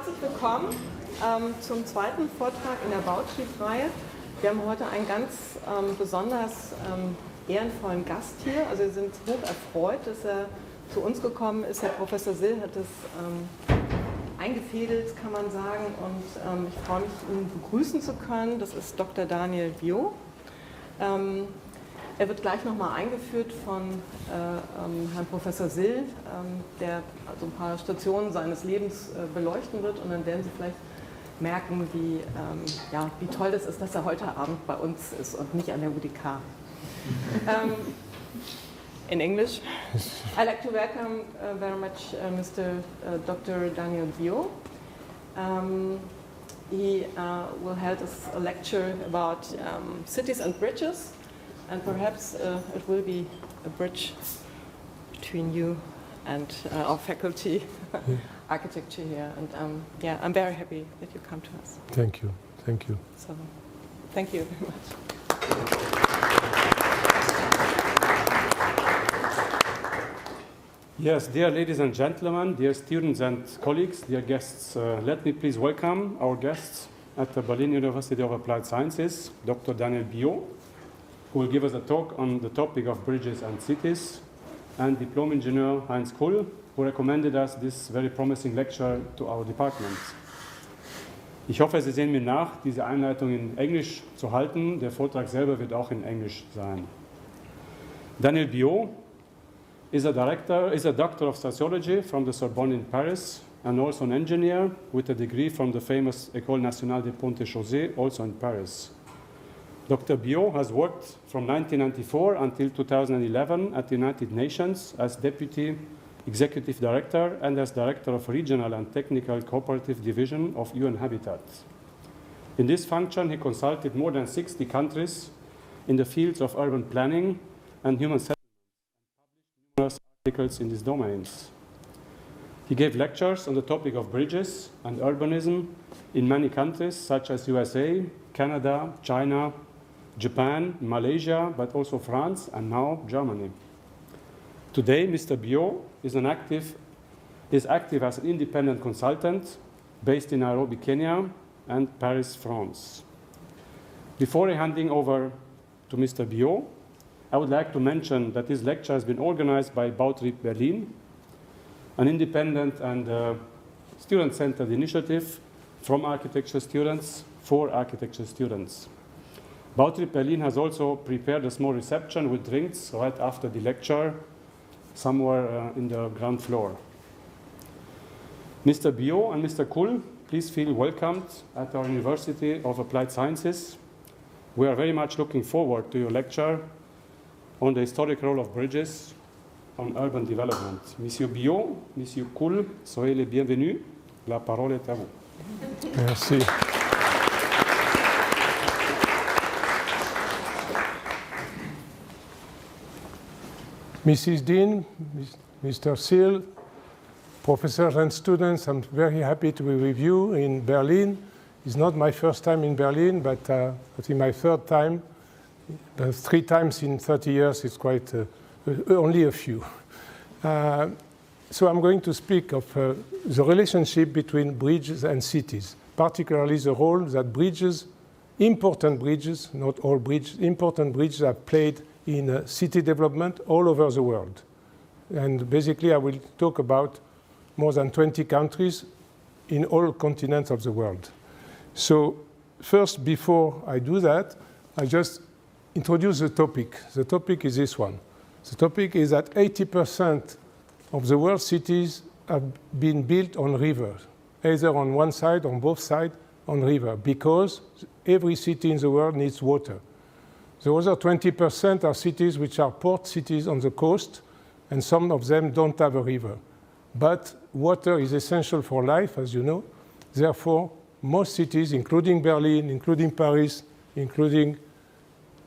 Herzlich willkommen zum zweiten Vortrag in der Bautriebreihe. Wir haben heute einen ganz besonders ehrenvollen Gast hier. Also wir sind hoch erfreut, dass er zu uns gekommen ist. Herr Professor Sill hat es eingefädelt, kann man sagen. Und ich freue mich, ihn begrüßen zu können. Das ist Dr. Daniel Biau. Er wird gleich nochmal eingeführt von Herrn Professor Sill, der also ein paar Stationen seines Lebens beleuchten wird. Und dann werden Sie vielleicht merken, wie toll das ist, dass er heute Abend bei uns ist und nicht an der UDK. In English, I'd like to welcome very much Mr. Dr. Daniel Biau. He will hold us a lecture about cities and bridges. And perhaps it will be a bridge between you and our faculty, architecture here. And I'm very happy that you come to us. Thank you. Thank you. So, thank you very much. Yes, dear ladies and gentlemen, dear students and colleagues, dear guests, let me please welcome our guests at the Berlin University of Applied Sciences, Dr. Daniel Biau, who will give us a talk on the topic of bridges and cities, and Diplom Engineer Heinz Kull, who recommended us this very promising lecture to our department. Ich hoffe, Sie sehen mir nach, diese Einleitung in Englisch zu halten. Der Vortrag selber wird auch in Englisch sein. Daniel Biau is a doctor of sociology from the Sorbonne in Paris, and also an engineer with a degree from the famous École Nationale des Ponts et Chaussées, also in Paris. Dr. Biau has worked from 1994 until 2011 at the United Nations as Deputy Executive Director and as Director of Regional and Technical Cooperative Division of UN Habitat. In this function, he consulted more than 60 countries in the fields of urban planning and human settlement and published numerous articles in these domains. He gave lectures on the topic of bridges and urbanism in many countries such as USA, Canada, China, Japan, Malaysia, but also France, and now Germany. Today, Mr. Biau is active as an independent consultant based in Nairobi, Kenya, and Paris, France. Before handing over to Mr. Biau, I would like to mention that this lecture has been organized by Bautrieb Berlin, an independent and student-centered initiative from architecture students for architecture students. Bautrieb Berlin has also prepared a small reception with drinks right after the lecture, somewhere in the ground floor. Mr. Biau and Mr. Kull, please feel welcomed at our University of Applied Sciences. We are very much looking forward to your lecture on the historic role of bridges on urban development. Monsieur Biau, Monsieur Kull, soyez les bienvenus. La parole est à vous. Merci. Mrs. Dean, Mr. Sill, professors and students, I'm very happy to be with you in Berlin. It's not my first time in Berlin, but I think my third time. 3 times in 30 years is quite only a few. So I'm going to speak of the relationship between bridges and cities, particularly the role that bridges, important bridges, not all bridges, important bridges have played in city development all over the world. And basically, I will talk about more than 20 countries in all continents of the world. So first, before I do that, I just introduce the topic. The topic is this one. The topic is that 80% of the world's cities have been built on rivers, either on one side, on both sides, on river, because every city in the world needs water. The other 20% are cities which are port cities on the coast, and some of them don't have a river. But water is essential for life, as you know. Therefore, most cities, including Berlin, including Paris, including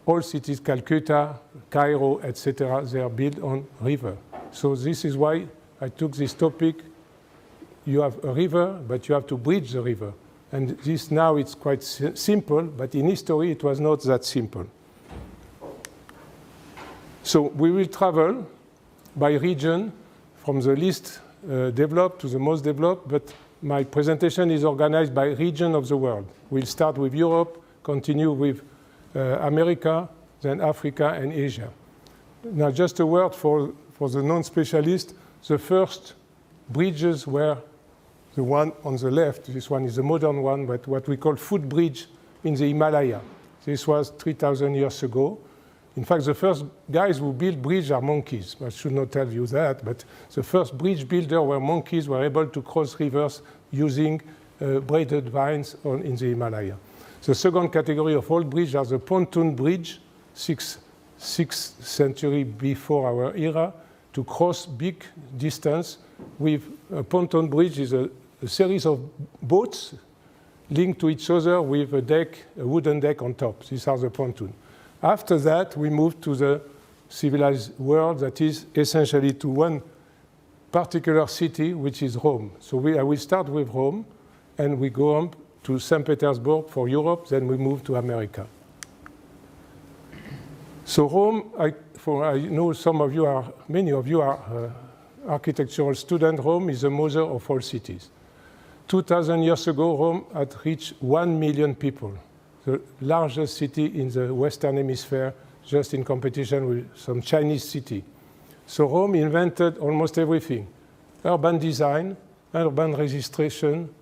all cities, Calcutta, Cairo, etc., they are built on river. So this is why I took this topic. You have a river, but you have to bridge the river. And this now it's quite simple, but in history it was not that simple. So we will travel by region from the least developed to the most developed, but my presentation is organized by region of the world. We'll start with Europe, continue with America, then Africa and Asia. Now, just a word for the non-specialist. The first bridges were the one on the left. This one is a modern one, but what we call footbridge in the Himalaya. This was 3,000 years ago. In fact, the first guys who built bridges are monkeys. I should not tell you that, but the first bridge builder were monkeys, were able to cross rivers using braided vines in the Himalaya. The second category of old bridge are the pontoon bridge, 6th century before our era, to cross big distance. With a pontoon bridge is a series of boats linked to each other with a deck, a wooden deck on top. These are the pontoon. After that, we moved to the civilized world, that is essentially to one particular city, which is Rome. So I will start with Rome, and we go on to St. Petersburg for Europe, then we move to America. So Rome, I know many of you are architectural students. Rome is the mother of all cities. 2,000 years ago, Rome had reached 1 million people, the largest city in the Western Hemisphere, just in competition with some Chinese city. So Rome invented almost everything: urban design, urban registration,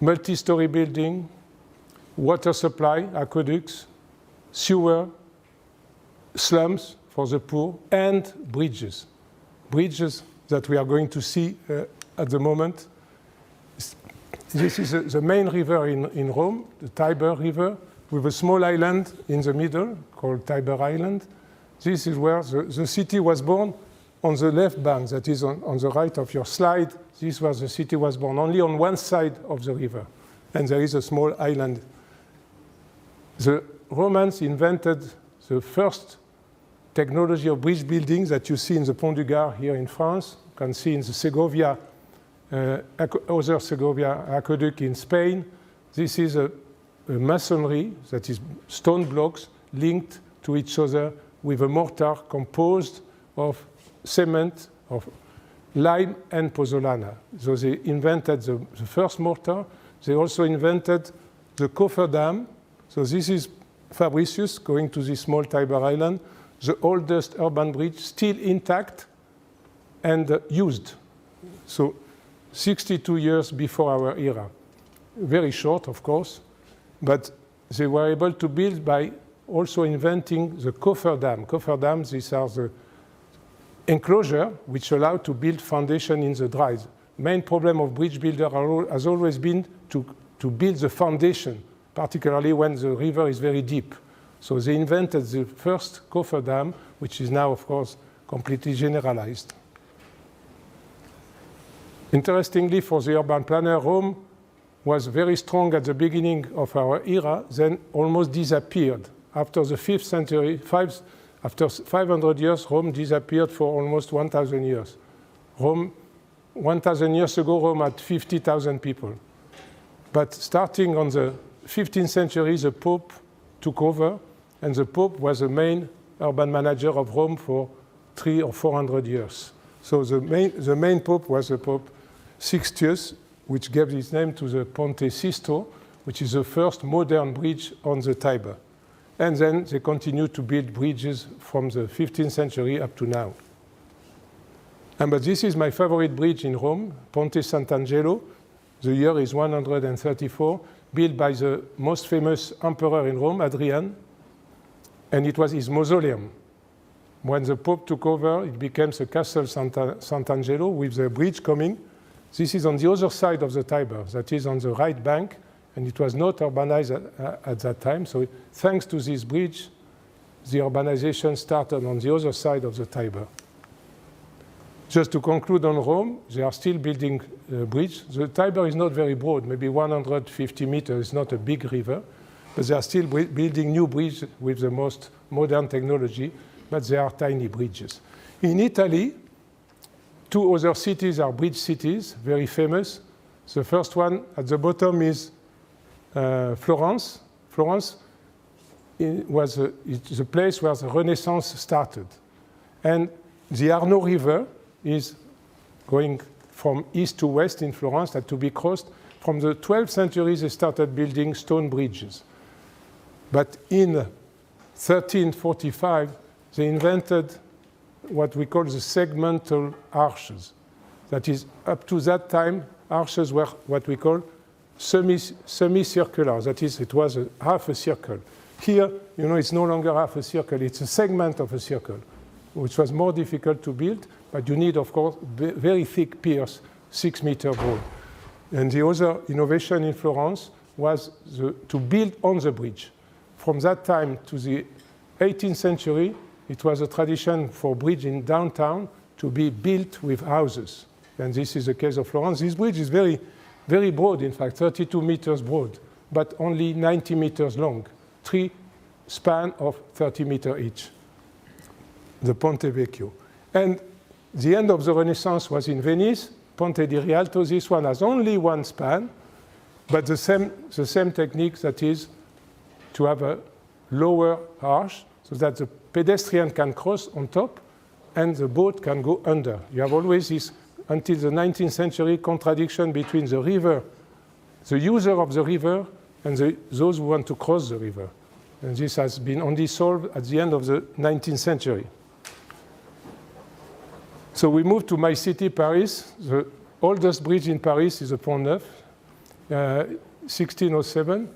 multi-story building, water supply, aqueducts, sewer, slums for the poor, and bridges. Bridges that we are going to see at the moment. This is the main river in Rome, the Tiber River, with a small island in the middle called Tiber Island. This is where the city was born on the left bank, that is on the right of your slide. This was the city was born only on one side of the river, and there is a small island. The Romans invented the first technology of bridge building that you see in the Pont du Gard here in France. You can see in the Segovia, other Segovia aqueduct in Spain. This is a masonry, that is stone blocks linked to each other with a mortar composed of cement, of lime and pozzolana. So they invented the first mortar. They also invented the cofferdam. So this is Fabricius going to this small Tiber Island, the oldest urban bridge still intact and used. So 62 years before our era. Very short, of course, but they were able to build by also inventing the cofferdam. Cofferdams, these are the enclosure which allow to build foundation in the dry. Main problem of bridge builder has always been to build the foundation, particularly when the river is very deep. So they invented the first cofferdam, which is now, of course, completely generalized. Interestingly, for the urban planner, Rome was very strong at the beginning of our era, then almost disappeared. After the 5th century, after 500 years, Rome disappeared for almost 1,000 years. 1,000 years ago, Rome had 50,000 people. But starting on the 15th century, the Pope took over, and the Pope was the main urban manager of Rome for 300 or 400 years. So the main Pope was the Pope Sixtius, which gave its name to the Ponte Sisto, which is the first modern bridge on the Tiber. And then they continued to build bridges from the 15th century up to now. But this is my favorite bridge in Rome, Ponte Sant'Angelo. The year is 134, built by the most famous emperor in Rome, Hadrian, and it was his mausoleum. When the Pope took over, it became the Castle Sant'Angelo with the bridge coming. This is on the other side of the Tiber, that is on the right bank, and it was not urbanized at that time. So thanks to this bridge, the urbanization started on the other side of the Tiber. Just to conclude on Rome, they are still building a bridge. The Tiber is not very broad, maybe 150 meters, it's not a big river, but they are still building new bridges with the most modern technology, but they are tiny bridges. In Italy, 2 other cities are bridge cities, very famous. The first one at the bottom is Florence. Florence was the place where the Renaissance started. And the Arno River is going from east to west in Florence had to be crossed. From the 12th century, they started building stone bridges. But in 1345, they invented what we call the segmental arches. That is, up to that time, arches were what we call semicircular. That is, it was half a circle. Here, you know, it's no longer half a circle. It's a segment of a circle, which was more difficult to build. But you need, of course, very thick piers, 6 meters broad. And the other innovation in Florence was to build on the bridge. From that time to the 18th century, it was a tradition for bridge in downtown to be built with houses. And this is the case of Florence. This bridge is very, very broad, in fact, 32 meters broad, but only 90 meters long, 3 span of 30 meters each, the Ponte Vecchio. And the end of the Renaissance was in Venice, Ponte di Rialto. This one has only 1 span, but the same technique, that is to have a lower arch so that the pedestrian can cross on top and the boat can go under. You have always this, until the 19th century, contradiction between the river, the user of the river, and those who want to cross the river. And this has been only solved at the end of the 19th century. So we move to my city, Paris. The oldest bridge in Paris is the Pont Neuf, 1607.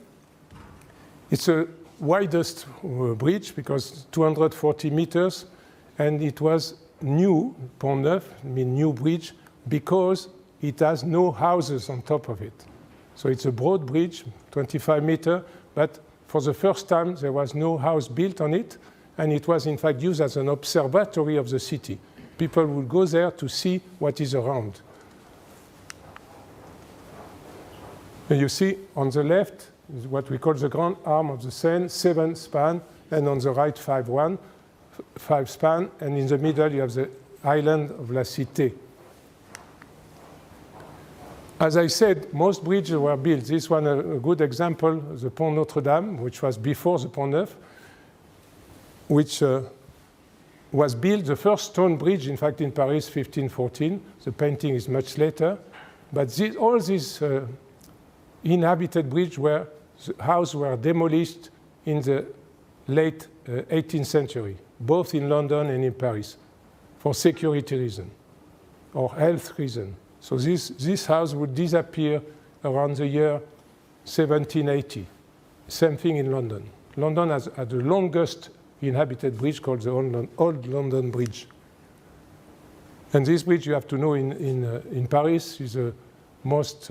It's the widest bridge because 240 meters, and it was new, Pont Neuf, I mean new bridge, because it has no houses on top of it. So it's a broad bridge, 25 meters, but for the first time there was no house built on it, and it was in fact used as an observatory of the city. People would go there to see what is around. And you see on the left is what we call the grand arm of the Seine, 7 span, and on the right 5 span, and in the middle you have the island of La Cité. As I said, most bridges were built. This one, a good example, the Pont Notre Dame, which was before the Pont Neuf, which was built, the first stone bridge, in fact, in Paris, 1514. The painting is much later. But all these inhabited bridges houses were demolished in the late 18th century, both in London and in Paris, for security reasons or health reasons. So this house would disappear around the year 1780. Same thing in London. London has the longest inhabited bridge called the Old London Bridge. And this bridge, you have to know, in Paris is the most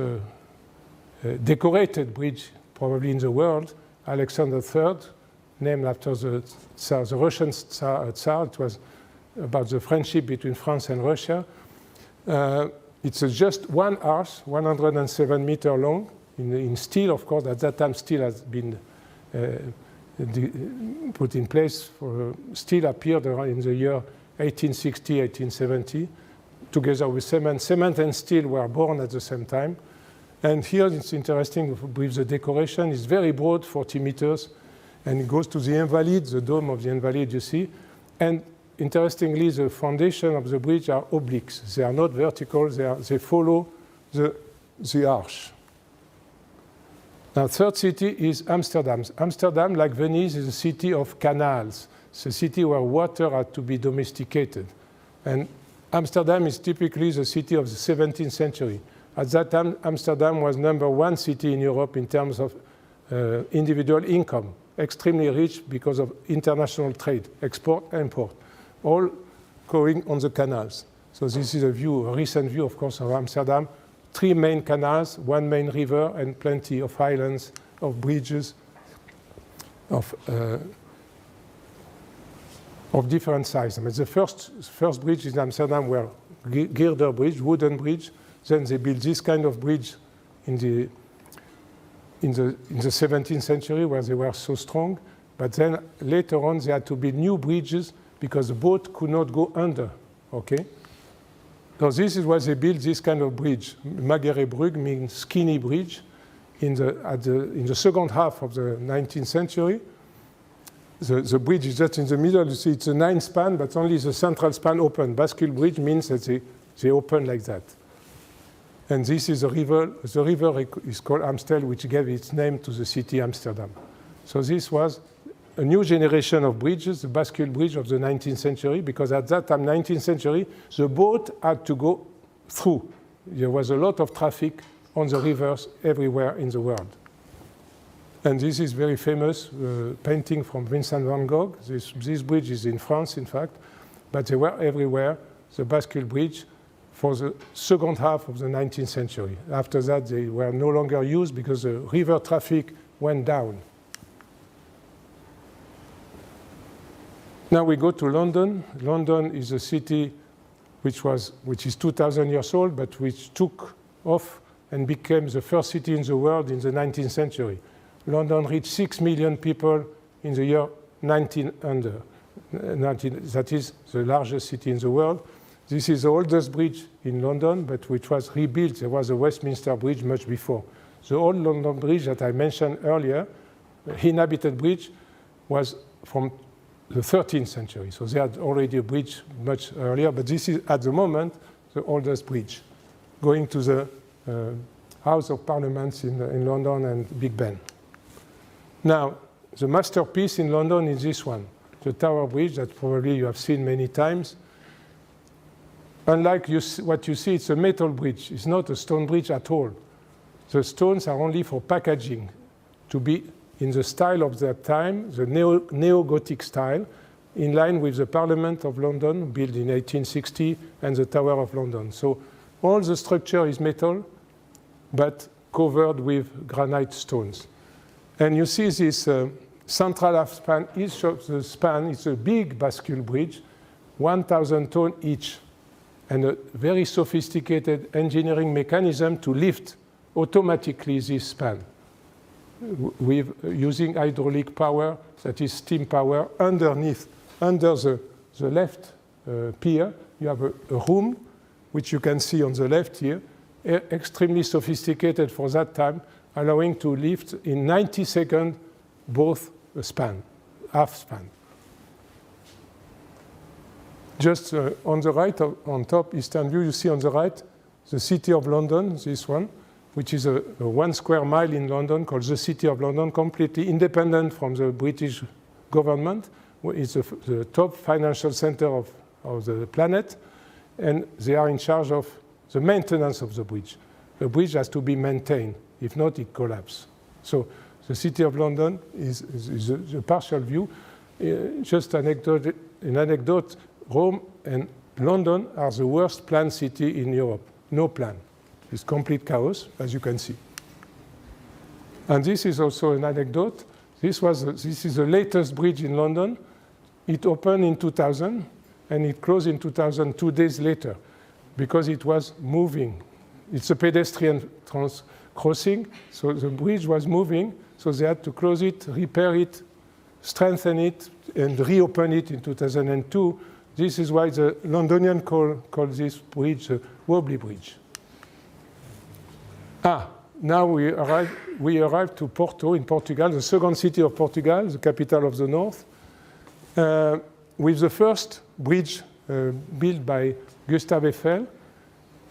decorated bridge probably in the world. Alexander III, named after the Russian Tsar. It was about the friendship between France and Russia. It's just 1 arch, 107 meters long, in steel, of course. At that time, steel has been put in place. Steel appeared in the year 1860, 1870, together with cement. Cement and steel were born at the same time. And here it's interesting with the decoration. It's very broad, 40 meters, and it goes to the Invalides, the dome of the Invalides, you see. And interestingly, the foundation of the bridge are obliques. They are not vertical. They follow the arch. Now, third city is Amsterdam. Amsterdam, like Venice, is a city of canals. It's a city where water had to be domesticated. And Amsterdam is typically the city of the 17th century. At that time, Amsterdam was #1 city in Europe in terms of individual income, extremely rich because of international trade, export, import, all going on the canals. So this is a recent view, of course, of Amsterdam. 3 main canals, 1 main river, and plenty of islands, of bridges, of different sizes. I mean, the first bridge in Amsterdam were girder bridge, wooden bridge. Then they built this kind of bridge in the 17th century, where they were so strong. But then later on, they had to build new bridges because the boat could not go under. Okay. So this is why they built this kind of bridge. Magere Brug means skinny bridge. In the second half of the 19th century, the bridge is just in the middle. You see, it's a 9 span, but only the central span open. Bascule bridge means that they open like that. And this is a river. The river is called Amstel, which gave its name to the city Amsterdam. So this was a new generation of bridges, the bascule bridge of the 19th century, because at that time, 19th century, the boat had to go through. There was a lot of traffic on the rivers everywhere in the world. And this is very famous painting from Vincent van Gogh. This bridge is in France, in fact, but they were everywhere, the bascule bridge, for the second half of the 19th century. After that, they were no longer used because the river traffic went down. Now we go to London. London is a city which is 2,000 years old, but which took off and became the first city in the world in the 19th century. London reached 6 million people in the year 1900. That is the largest city in the world. This is the oldest bridge in London, but which was rebuilt. There was a Westminster Bridge much before. The old London Bridge that I mentioned earlier, inhabited bridge, was from the 13th century. So they had already a bridge much earlier, but this is, at the moment, the oldest bridge, going to the House of Parliament in London and Big Ben. Now, the masterpiece in London is this one, the Tower Bridge that probably you have seen many times. Unlike what you see, it's a metal bridge. It's not a stone bridge at all. The stones are only for packaging, to be in the style of that time, the neo-Gothic style, in line with the Parliament of London, built in 1860, and the Tower of London. So all the structure is metal, but covered with granite stones. And you see this central half span. Each of the span is a big bascule bridge, 1,000 tons each, and a very sophisticated engineering mechanism to lift automatically this span with using hydraulic power, that is steam power, underneath. Under the left pier, you have a room, which you can see on the left here, extremely sophisticated for that time, allowing to lift in 90 seconds both a span, half span. Just on the right, on top, Eastern view, you see on the right the City of London, this one, which is a 1 square mile in London called the City of London, completely independent from the British government. It's the top financial center of the planet, and they are in charge of the maintenance of the bridge. The bridge has to be maintained. If not, it collapses. So the City of London is a partial view. Just an anecdote, Rome and London are the worst planned city in Europe. No plan. It's complete chaos, as you can see. And this is also an anecdote. This is the latest bridge in London. It opened in 2000, and it closed in 2000, 2 days later, because it was moving. It's a pedestrian crossing, so the bridge was moving, so they had to close it, repair it, strengthen it, and reopen it in 2002. This is why the Londonians call this bridge the Wobbly Bridge. Now we arrive to Porto in Portugal, the second city of Portugal, the capital of the north, with the first bridge built by Gustave Eiffel.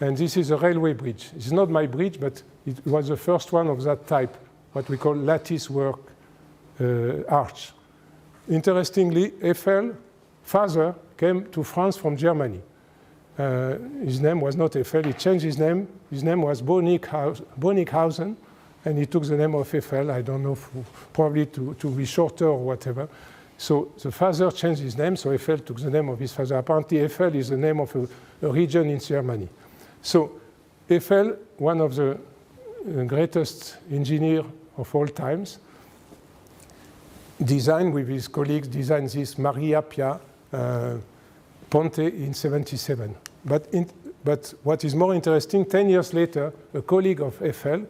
And this is a railway bridge. It's not my bridge, but it was the first one of that type, what we call lattice work arch. Interestingly, Eiffel, father, came to France from Germany. His name was not Eiffel, he changed his name. His name was Bonnickhausen, and he took the name of Eiffel, I don't know, probably to be shorter or whatever. So the father changed his name, so Eiffel took the name of his father. Apparently, Eiffel is the name of a region in Germany. So Eiffel, one of the greatest engineers of all times, designed with his colleagues, designed this Maria Pia Ponte in 1977. But what is more interesting, 10 years later, a colleague of Eiffel,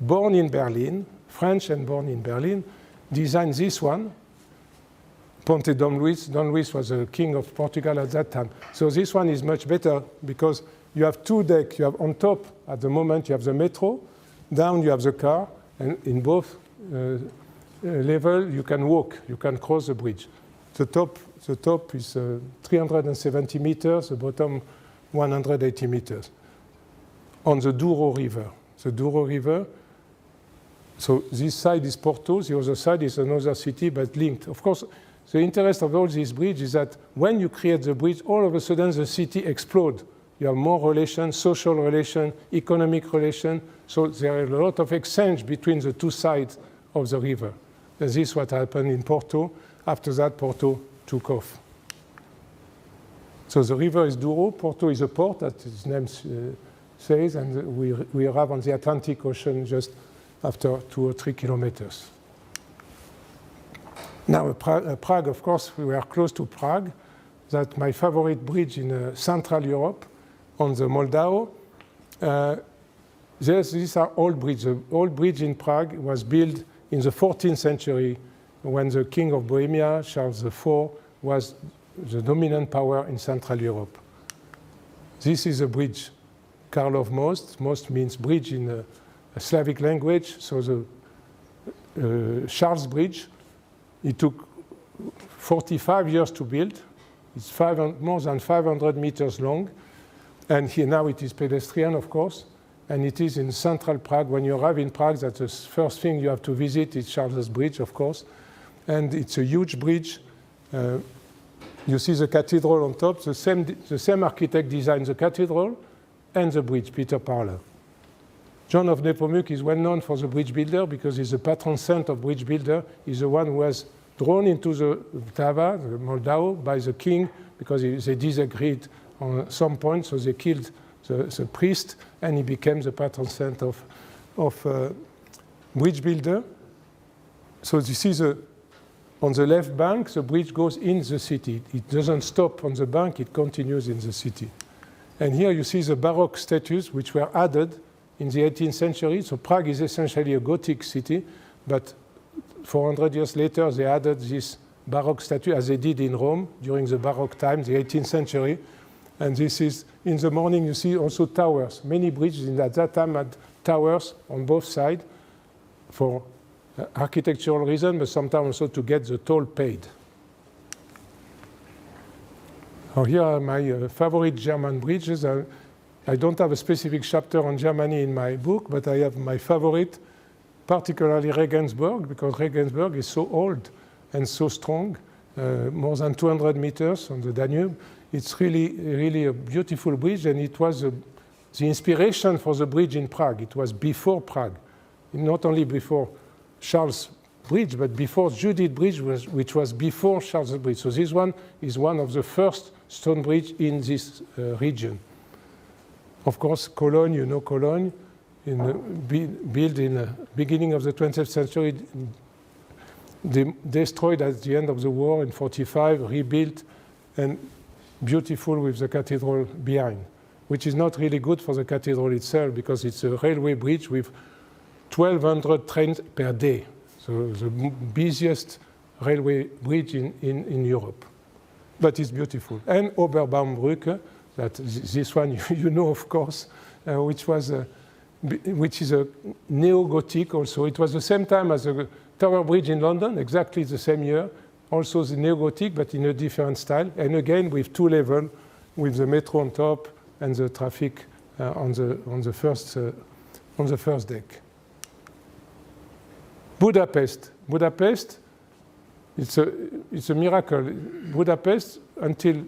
born in Berlin, French and born in Berlin, designed this one, Ponte Dom Luis. Dom Luis was the king of Portugal at that time. So this one is much better because you have 2 decks. You have on top, at the moment, you have the metro. Down, you have the car. And in both levels, you can walk. You can cross the bridge. The top is 370 meters. The bottom, 180 meters. on the Douro River. The Douro River, so this side is Porto, the other side is another city, but linked. Of course, the interest of all these bridges is that when you create the bridge, all of a sudden the city explodes. You have more relations, social relations, economic relations, so there are a lot of exchange between the two sides of the river. And this is what happened in Porto. After that, Porto took off. So the river is Douro. Porto is a port, as its name says, and we arrive on the Atlantic Ocean just after 2 or 3 kilometers. Now, Prague, of course, we are close to Prague. That's my favorite bridge in Central Europe on the Moldau. These are old bridges. The old bridge in Prague was built in the 14th century when the King of Bohemia, Charles IV, was the dominant power in Central Europe. This is a bridge, Karlov Most. Most means bridge in a Slavic language, so the Charles Bridge. It took 45 years to build. It's more than 500 meters long. And here now it is pedestrian, of course. And it is in central Prague. When you arrive in Prague, that's the first thing you have to visit. It's Charles Bridge, of course. And it's a huge bridge. You see the cathedral on top. The same architect designed the cathedral and the bridge, Peter Parler. John of Nepomuk is well known for the bridge builder because he's the patron saint of bridge builder. He's the one who was drawn into the Vltava, the Moldau, by the king because they disagreed on some point, so they killed the priest, and he became the patron saint of bridge builder. So this is on the left bank, the bridge goes in the city. It doesn't stop on the bank, it continues in the city. And here you see the Baroque statues which were added in the 18th century. So Prague is essentially a Gothic city, but 400 years later they added this Baroque statue as they did in Rome during the Baroque time, the 18th century. And this is, in the morning you see also towers. Many bridges at that time had towers on both sides for architectural reasons, but sometimes also to get the toll paid. Here are my favorite German bridges. I don't have a specific chapter on Germany in my book, but I have my favorite, particularly Regensburg, because Regensburg is so old and so strong, more than 200 meters on the Danube. It's really a beautiful bridge, and it was the inspiration for the bridge in Prague. It was before Prague, not only before Charles Bridge, but before Judith Bridge, which was before Charles Bridge. So this one is one of the first stone bridge in this region. Of course, Cologne, you know Cologne, built in the beginning of the 20th century, destroyed at the end of the war in 45, rebuilt, and beautiful with the cathedral behind, which is not really good for the cathedral itself because it's a railway bridge with 1,200 trains per day. So the busiest railway bridge in Europe. But it's beautiful. And Oberbaumbrücke, that this one you know, of course, which is a neo-Gothic also. It was the same time as the Tower Bridge in London, exactly the same year. Also the neo-Gothic, but in a different style. And again, with 2 levels, with the metro on top and the traffic on the first deck. Budapest. Budapest, it's a miracle. Budapest, until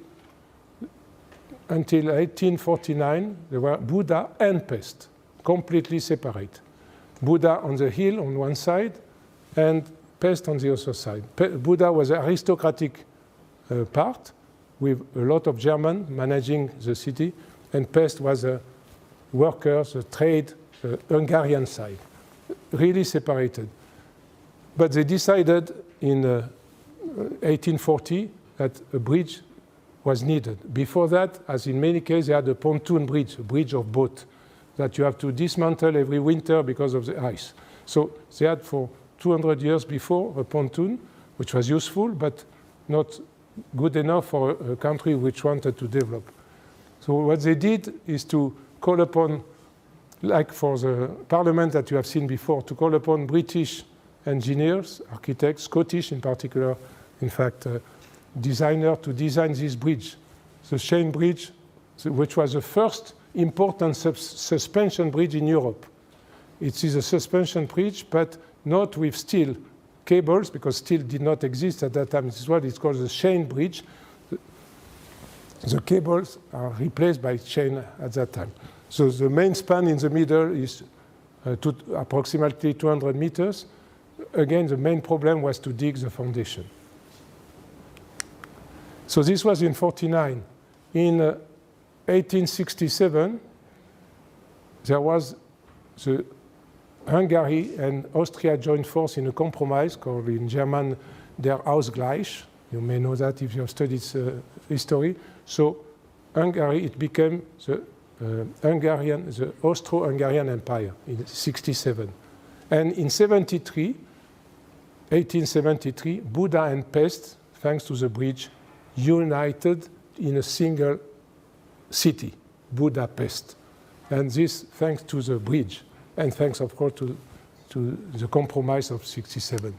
1849, there were Buda and Pest, completely separate. Buda on the hill on one side, and Pest on the other side. Buda was an aristocratic part, with a lot of Germans managing the city, and Pest was the workers, the trade, the Hungarian side, really separated. But they decided in 1840 that a bridge was needed. Before that, as in many cases, they had a pontoon bridge, a bridge of boat, that you have to dismantle every winter because of the ice. So they had for 200 years before a pontoon, which was useful, but not good enough for a country which wanted to develop. So what they did is to call upon, like for the parliament that you have seen before, to call upon British engineers, architects, Scottish in particular, in fact, designer to design this bridge. The Shane Bridge, which was the first important suspension bridge in Europe. It is a suspension bridge, but not with steel cables, because steel did not exist at that time. This is what it's called the chain bridge. The cables are replaced by chain at that time. So the main span in the middle is approximately 200 meters. Again, the main problem was to dig the foundation. So this was in 49. In 1867, there was the Hungary and Austria joined force in a compromise called in German der Ausgleich. You may know that if you have studied history. So Hungary, it became the Austro-Hungarian Empire in 67. And in 1873, Buda and Pest, thanks to the bridge, united in a single city, Budapest. And this thanks to the bridge, and thanks, of course, to the compromise of 67.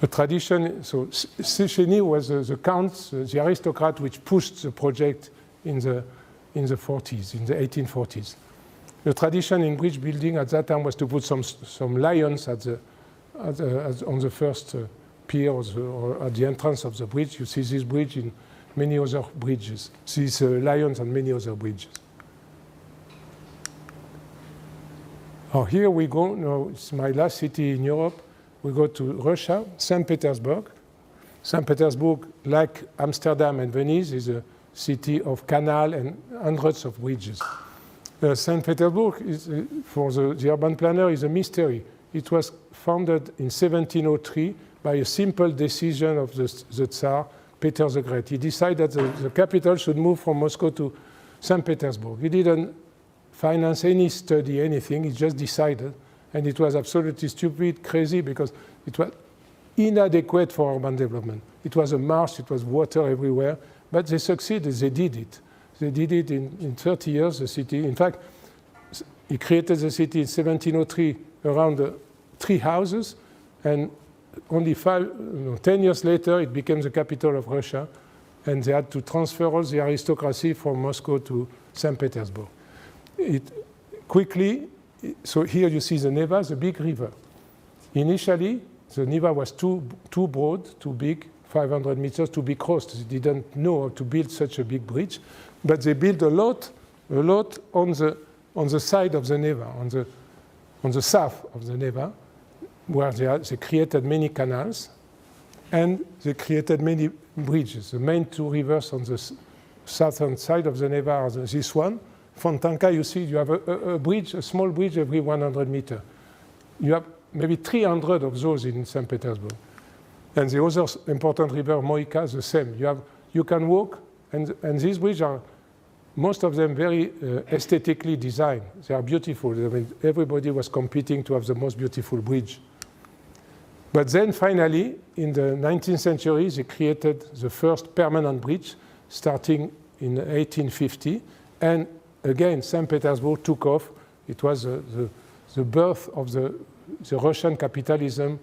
A tradition, so Széchenyi was the count, the aristocrat which pushed the project in the 40s, in the 1840s. The tradition in bridge building at that time was to put some lions on the first piers or at the entrance of the bridge. You see this bridge in many other bridges. These lions on many other bridges. Oh, here we go. No, it's my last city in Europe. We go to Russia, St. Petersburg. St. Petersburg, like Amsterdam and Venice, is a city of canal and hundreds of bridges. St. Petersburg, is, for the urban planner, is a mystery. It was founded in 1703 by a simple decision of the Tsar, Peter the Great. He decided that the capital should move from Moscow to St. Petersburg. He didn't finance any study, anything. He just decided. And it was absolutely stupid, crazy, because it was inadequate for urban development. It was a marsh, it was water everywhere. But they succeeded, they did it. They did it in 30 years, the city. In fact, he created the city in 1703 around 3 houses, and only 10 years later, it became the capital of Russia, and they had to transfer all the aristocracy from Moscow to St. Petersburg. So here you see the Neva, the big river. Initially, the Neva was too broad, too big, 500 meters to be crossed. They didn't know how to build such a big bridge, but they built a lot on the side of the Neva, on the south of the Neva, where they created many canals, and they created many bridges. The main 2 rivers on the southern side of the Neva are this one. Fontanka, you see, you have a bridge, a small bridge every 100 meters. You have maybe 300 of those in St. Petersburg. And the other important river, Moika, the same. You can walk, and these bridges are, most of them, very aesthetically designed. They are beautiful. I mean, everybody was competing to have the most beautiful bridge. But then finally, in the 19th century, they created the first permanent bridge, starting in 1850. And again, St. Petersburg took off. It was the birth of the Russian capitalism,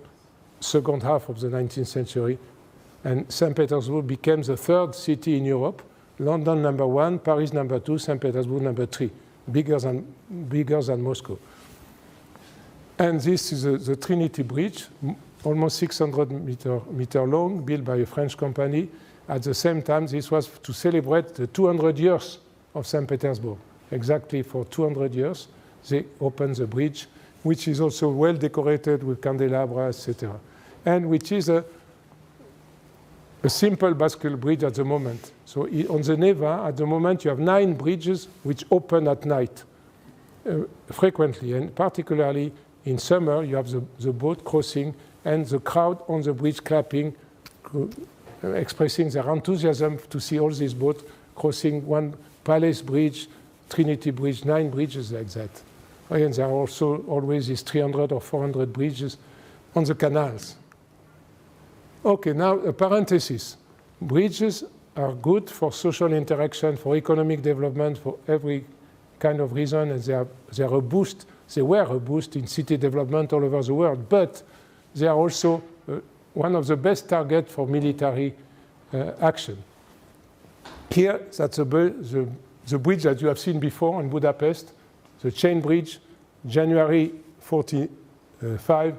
second half of the 19th century. And St. Petersburg became the 3rd city in Europe. London number 1, Paris number 2, St. Petersburg number 3, bigger than Moscow. And this is the Trinity Bridge, almost 600 meter long, built by a French company. At the same time, this was to celebrate the 200 years of St. Petersburg. Exactly for 200 years, they opened the bridge, which is also well decorated with candelabra, etc. And which is a simple bascule bridge at the moment. So on the Neva, at the moment, you have 9 bridges which open at night frequently. And particularly in summer, you have the boat crossing and the crowd on the bridge clapping, expressing their enthusiasm to see all these boats crossing one Palace Bridge, Trinity Bridge, 9 bridges like that. And there are also always these 300 or 400 bridges on the canals. Okay, now a parenthesis. Bridges are good for social interaction, for economic development, for every kind of reason, and they are a boost. They were a boost in city development all over the world, but they are also one of the best targets for military action. Here, that's the the bridge that you have seen before in Budapest, the chain bridge, January 45,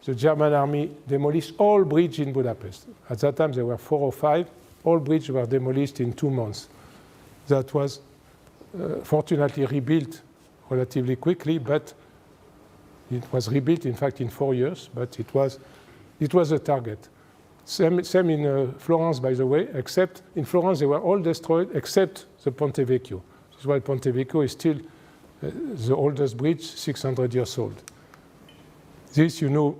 the German army demolished all bridges in Budapest. At that time, there were 4 or 5. All bridges were demolished in 2 months. That was fortunately rebuilt relatively quickly, but it was rebuilt, in fact, in 4 years, but it was a target. Same in Florence, by the way, except in Florence they were all destroyed except the Ponte Vecchio. That's why Ponte Vecchio is still the oldest bridge, 600 years old. This you know,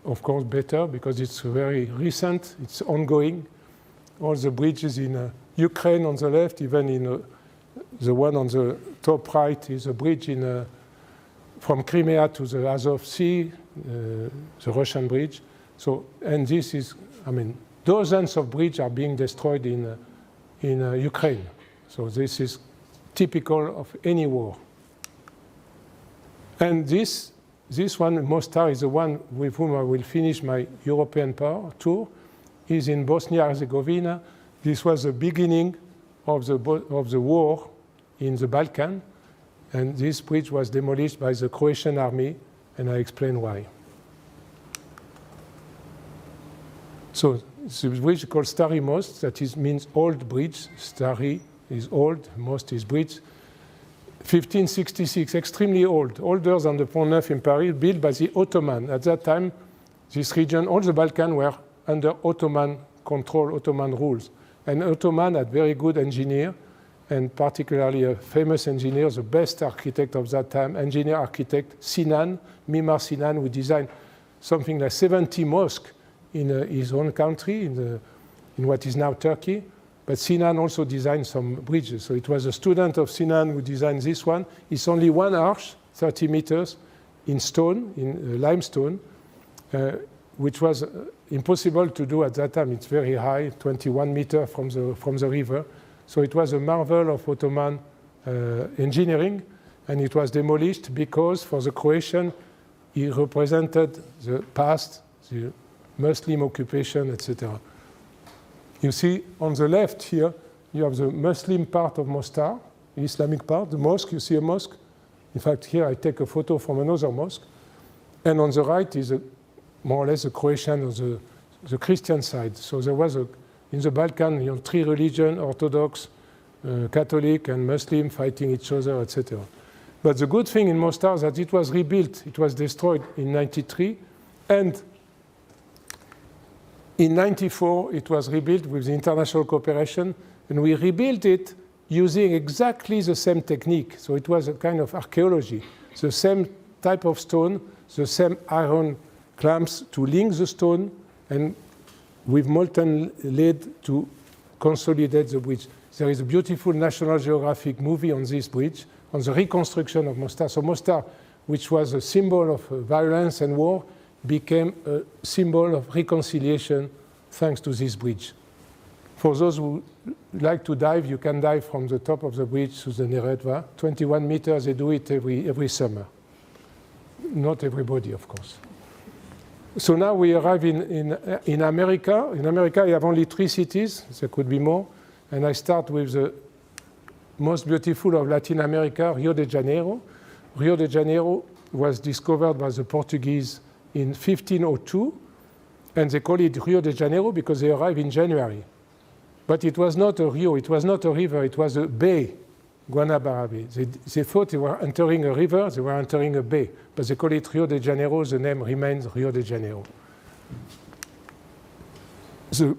of course, better because it's very recent, it's ongoing. All the bridges in Ukraine on the left, even in the one on the top right is a bridge from Crimea to the Azov Sea, the Russian bridge. So, and this is, I mean, dozens of bridges are being destroyed in Ukraine. So this is typical of any war. And this one, Mostar, is the one with whom I will finish my European tour, is in Bosnia-Herzegovina. This was the beginning of the war in the Balkan, and this bridge was demolished by the Croatian army, and I explain why. So it's a bridge called Stari Most, that means old bridge. Stari is old, Most is bridge. 1566, extremely old, older than the Pont Neuf in Paris, built by the Ottoman. At that time, this region, all the Balkans were under Ottoman control, Ottoman rules. And Ottoman had very good engineer, and particularly a famous engineer, the best architect of that time, engineer architect Sinan, Mimar Sinan, who designed something like 70 mosques in his own country, in what is now Turkey. But Sinan also designed some bridges. So it was a student of Sinan who designed this one. It's only one arch, 30 meters, in stone, in limestone, which was impossible to do at that time. It's very high, 21 meters from the river. So it was a marvel of Ottoman engineering, and it was demolished because for the Croatian, it represented the past, the Muslim occupation, etc. You see on the left here, you have the Muslim part of Mostar, the Islamic part, the mosque, you see a mosque. In fact, here I take a photo from another mosque. And on the right is more or less the Croatian or the Christian side. So there was, in the Balkan, 3 religions, Orthodox, Catholic, and Muslim fighting each other, etc. But the good thing in Mostar is that it was rebuilt. It was destroyed in 93, and in 94, it was rebuilt with the international cooperation, and we rebuilt it using exactly the same technique. So it was a kind of archaeology. The same type of stone, the same iron clamps to link the stone, and with molten lead to consolidate the bridge. There is a beautiful National Geographic movie on this bridge, on the reconstruction of Mostar. So Mostar, which was a symbol of violence and war, became a symbol of reconciliation thanks to this bridge. For those who like to dive, you can dive from the top of the bridge to the Neretva. 21 meters, they do it every summer. Not everybody, of course. So now we arrive in America. In America, you have only 3 cities. There could be more. And I start with the most beautiful of Latin America, Rio de Janeiro. Rio de Janeiro was discovered by the Portuguese in 1502, and they call it Rio de Janeiro because they arrived in January. But it was not a rio, it was not a river, it was a bay, Guanabara Bay. They thought they were entering a river, they were entering a bay, but they call it Rio de Janeiro, the name remains Rio de Janeiro. The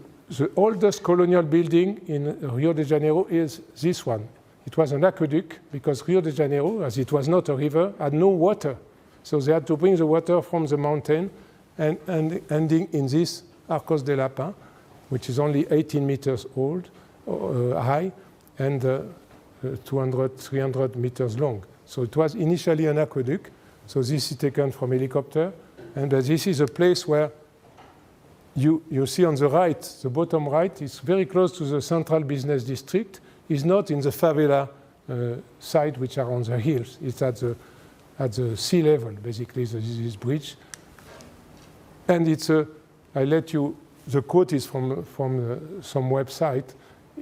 oldest colonial building in Rio de Janeiro is this one. It was an aqueduct because Rio de Janeiro, as it was not a river, had no water. So they had to bring the water from the mountain and ending in this Arcos de Lapin, which is only 18 meters high and 200, 300 meters long. So it was initially an aqueduct. So this is taken from helicopter. And this is a place where you see on the right, the bottom right, is very close to the central business district. It's not in the favela side, which are on the hills. It's at the sea level, basically, this bridge. And it's I let you, the quote is from some website.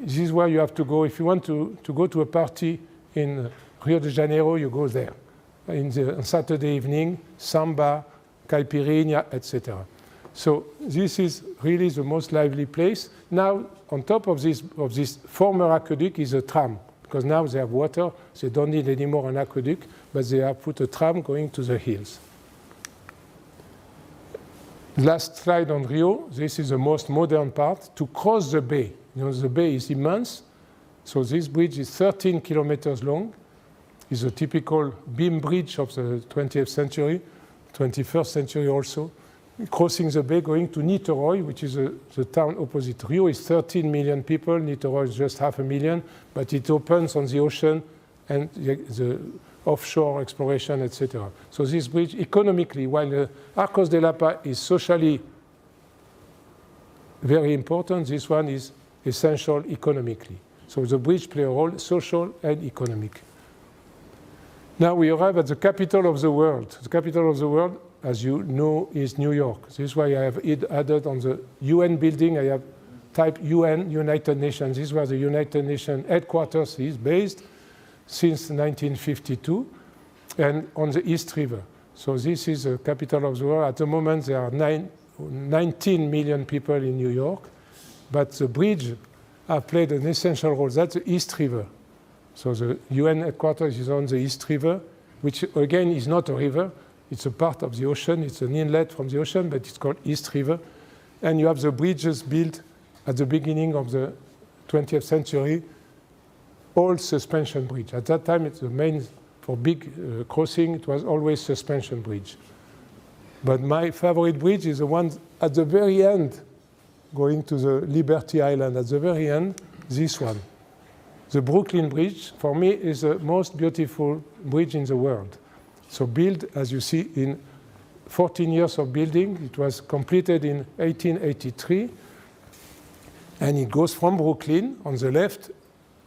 this is where you have to go. If you want to go to a party in Rio de Janeiro, you go there. On Saturday evening, samba, caipirinha, etc. So this is really the most lively place. Now, on top of this former aqueduct is a tram, because now they have water. They don't need anymore an aqueduct, but they have put a tram going to the hills. Last slide on Rio. This is the most modern part. To cross the bay, the bay is immense. So this bridge is 13 kilometers long. It's a typical beam bridge of the 20th century, 21st century also. Crossing the bay, going to Niterói, which is the town opposite. Rio is 13 million people. Niterói is just 500,000, but it opens on the ocean and the offshore exploration, etc. So this bridge, economically, while Arcos de Lapa is socially very important, this one is essential economically. So the bridge plays a role, social and economic. Now we arrive at the capital of the world. The capital of the world, as you know, is New York. This is why I have added on the UN building, I have typed UN, United Nations. This is where the United Nations headquarters is based since 1952, and on the East River. So this is the capital of the world. At the moment, there are 19 million people in New York, but the bridge have played an essential role. That's the East River. So the UN headquarters is on the East River, which again is not a river. It's a part of the ocean. It's an inlet from the ocean, but it's called East River. And you have the bridges built at the beginning of the 20th century, all suspension bridge. At that time, it's the main, for big crossing, it was always suspension bridge. But my favorite bridge is the one at the very end, going to the Liberty Island. At the very end, this one. The Brooklyn Bridge, for me, is the most beautiful bridge in the world. So built, as you see, in 14 years of building. It was completed in 1883. And it goes from Brooklyn on the left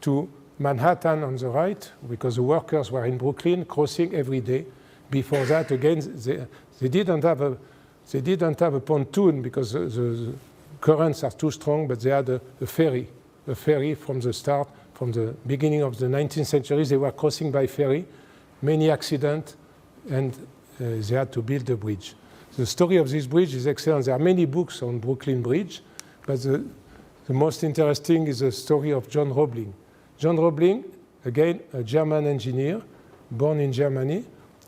to Manhattan on the right, because the workers were in Brooklyn crossing every day. Before that, again, they didn't have a pontoon because the currents are too strong, but they had a ferry from the start. From the beginning of the 19th century, they were crossing by ferry, many accidents, and they had to build a bridge. The story of this bridge is excellent. There are many books on Brooklyn Bridge, but the most interesting is the story of John Roebling. John Roebling, again, a German engineer, born in Germany,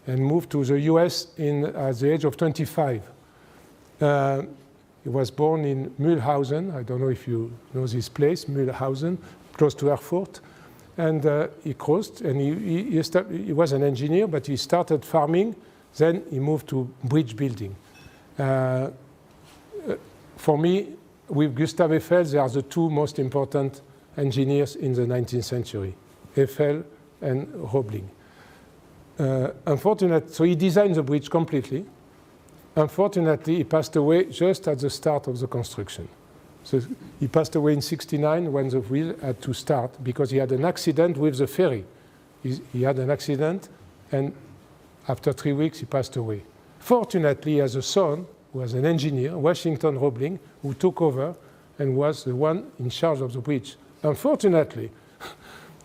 and moved to the US at the age of 25. He was born in Mühlhausen. I don't know if you know this place, Mühlhausen, close to Erfurt. And he crossed, and he was an engineer, but he started farming. Then he moved to bridge building. For me, with Gustav Eiffel, they are the two most important engineers in the 19th century, Eiffel and Roebling. Unfortunately, so he designed the bridge completely. Unfortunately, he passed away just at the start of the construction. So he passed away in 1969 when the wheel had to start because he had an accident with the ferry. He had an accident, and after 3 weeks, he passed away. Fortunately, he has a son who was an engineer, Washington Roebling, who took over and was the one in charge of the bridge. Unfortunately,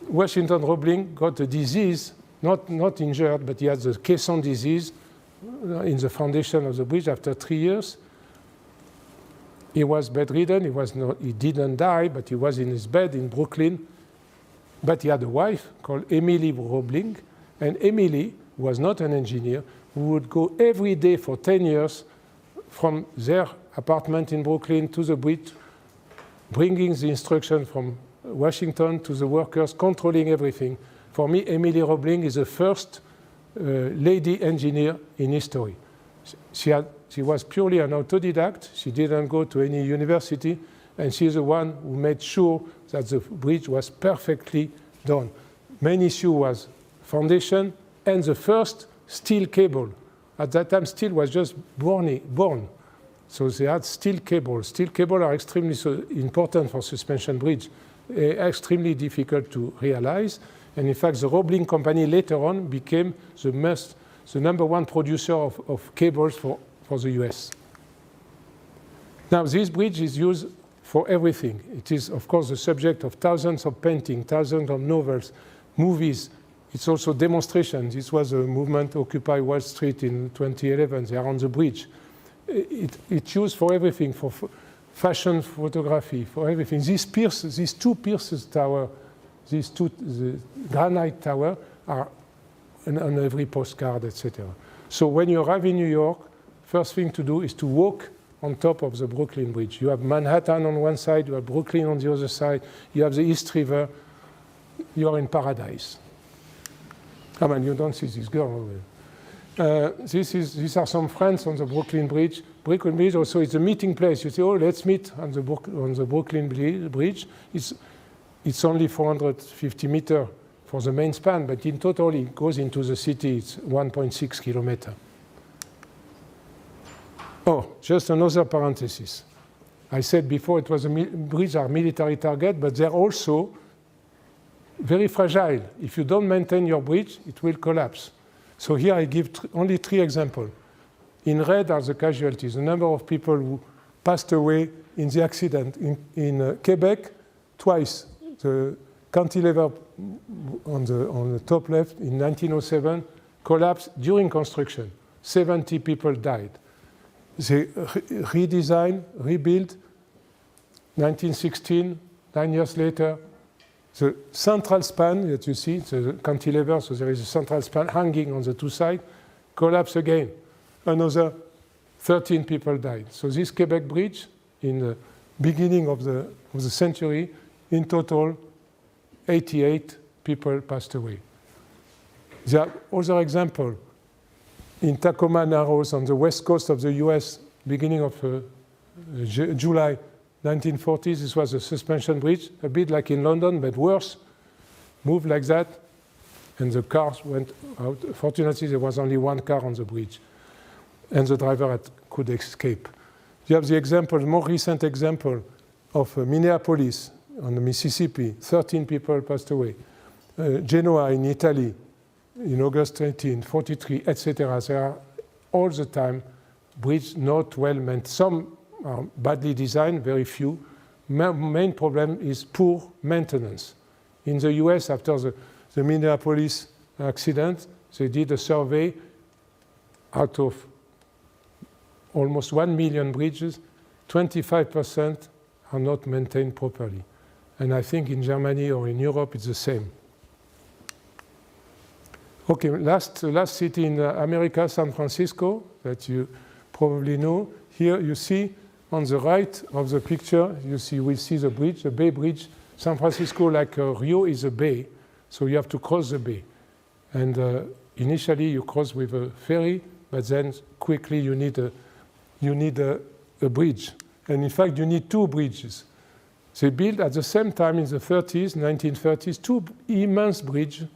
Washington Roebling got a disease, not injured, but he had the caisson disease in the foundation of the bridge after 3 years. He was bedridden. He didn't die, but he was in his bed in Brooklyn. But he had a wife called Emily Roebling. And Emily was not an engineer, who would go every day for 10 years from their apartment in Brooklyn to the bridge, bringing the instruction from Washington to the workers, controlling everything. For me, Emily Roebling is the first lady engineer in history. She was purely an autodidact. She didn't go to any university, and she's the one who made sure that the bridge was perfectly done. Main issue was foundation and the first steel cable. At that time, steel was just born. So they had steel cables. Steel cables are extremely important for suspension bridge, extremely difficult to realize. And in fact, the Roebling company later on became the #1 producer of cables for the US. Now, this bridge is used for everything. It is, of course, the subject of thousands of paintings, thousands of novels, movies. It's also demonstrations. This was a movement, Occupy Wall Street in 2011. They are on the bridge. It's used for everything, for fashion photography, for everything. These two pierces tower, the granite tower are on every postcard, etc. So when you arrive in New York, first thing to do is to walk on top of the Brooklyn Bridge. You have Manhattan on one side, you have Brooklyn on the other side, you have the East River. You are in paradise. I mean, you don't see this girl over there. These are some friends on the Brooklyn Bridge. Brooklyn Bridge also is a meeting place. You say, oh, let's meet on the Brooklyn Bridge. It's only 450 meters for the main span, but in total it goes into the city. It's 1.6 kilometers. Oh, just another parenthesis. I said before it was bridges are military target, but they're also very fragile. If you don't maintain your bridge, it will collapse. So here I give only 3 examples. In red are the casualties, the number of people who passed away in the accident. In Quebec, twice. The cantilever on the top left in 1907 collapsed during construction. 70 people died. They redesigned, rebuilt, 1916, 9 years later. The central span that you see, the cantilever, so there is a central span hanging on the 2 sides, collapsed again. Another 13 people died. So this Quebec bridge, in the beginning of the century, in total, 88 people passed away. There are other examples. In Tacoma Narrows on the west coast of the US, beginning of July 1940s, this was a suspension bridge, a bit like in London, but worse. Moved like that, and the cars went out. Fortunately, there was only 1 car on the bridge, and the driver could escape. You have the example, more recent example of Minneapolis on the Mississippi. 13 people passed away. Genoa in Italy in August 1943, etc. There are all the time bridges not well maintained. Some are badly designed, very few. Main problem is poor maintenance. In the US, after the Minneapolis accident, they did a survey out of almost 1 million bridges, 25% are not maintained properly. And I think in Germany or in Europe, it's the same. Okay, last city in America, San Francisco, that you probably know. Here you see on the right of the picture, we see the bridge, the Bay Bridge. San Francisco, like Rio, is a bay, so you have to cross the bay. And initially you cross with a ferry, but then quickly you need a bridge. And in fact, you need 2 bridges. They built at the same time in the 1930s, 2 immense bridges.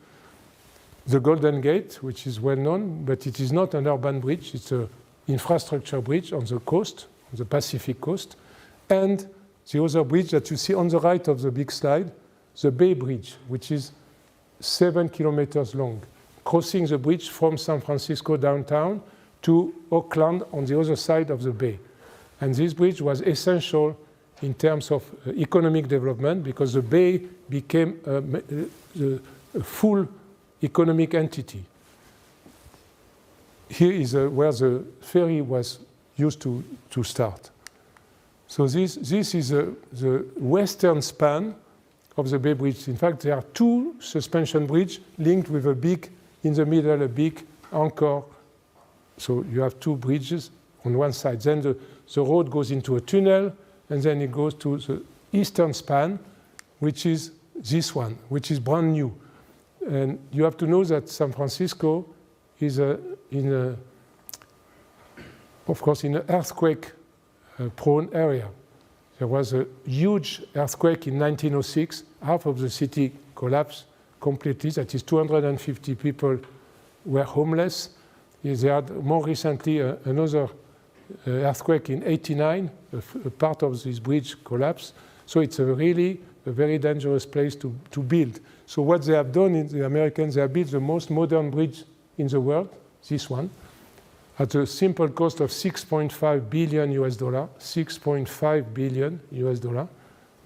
The Golden Gate, which is well known, but it is not an urban bridge. It's an infrastructure bridge on the coast, on the Pacific coast. And the other bridge that you see on the right of the big slide, the Bay Bridge, which is 7 kilometers long, crossing the bridge from San Francisco downtown to Oakland on the other side of the bay. And this bridge was essential in terms of economic development because the bay became a full economic entity. Here is where the ferry was used to start. So this is the western span of the Bay Bridge. In fact, there are 2 suspension bridges linked with a big, in the middle, a big anchor. So you have 2 bridges on one side. Then the road goes into a tunnel, and then it goes to the eastern span, which is this one, which is brand new. And you have to know that San Francisco is of course, in an earthquake-prone area. There was a huge earthquake in 1906. Half of the city collapsed completely. That is 250 people were homeless. There had more recently another earthquake in 89. A part of this bridge collapsed. So it's really a very dangerous place to build. So what they have done, the Americans, they have built the most modern bridge in the world, this one. at a simple cost of 6.5 billion US dollar, 6.5 billion US dollar,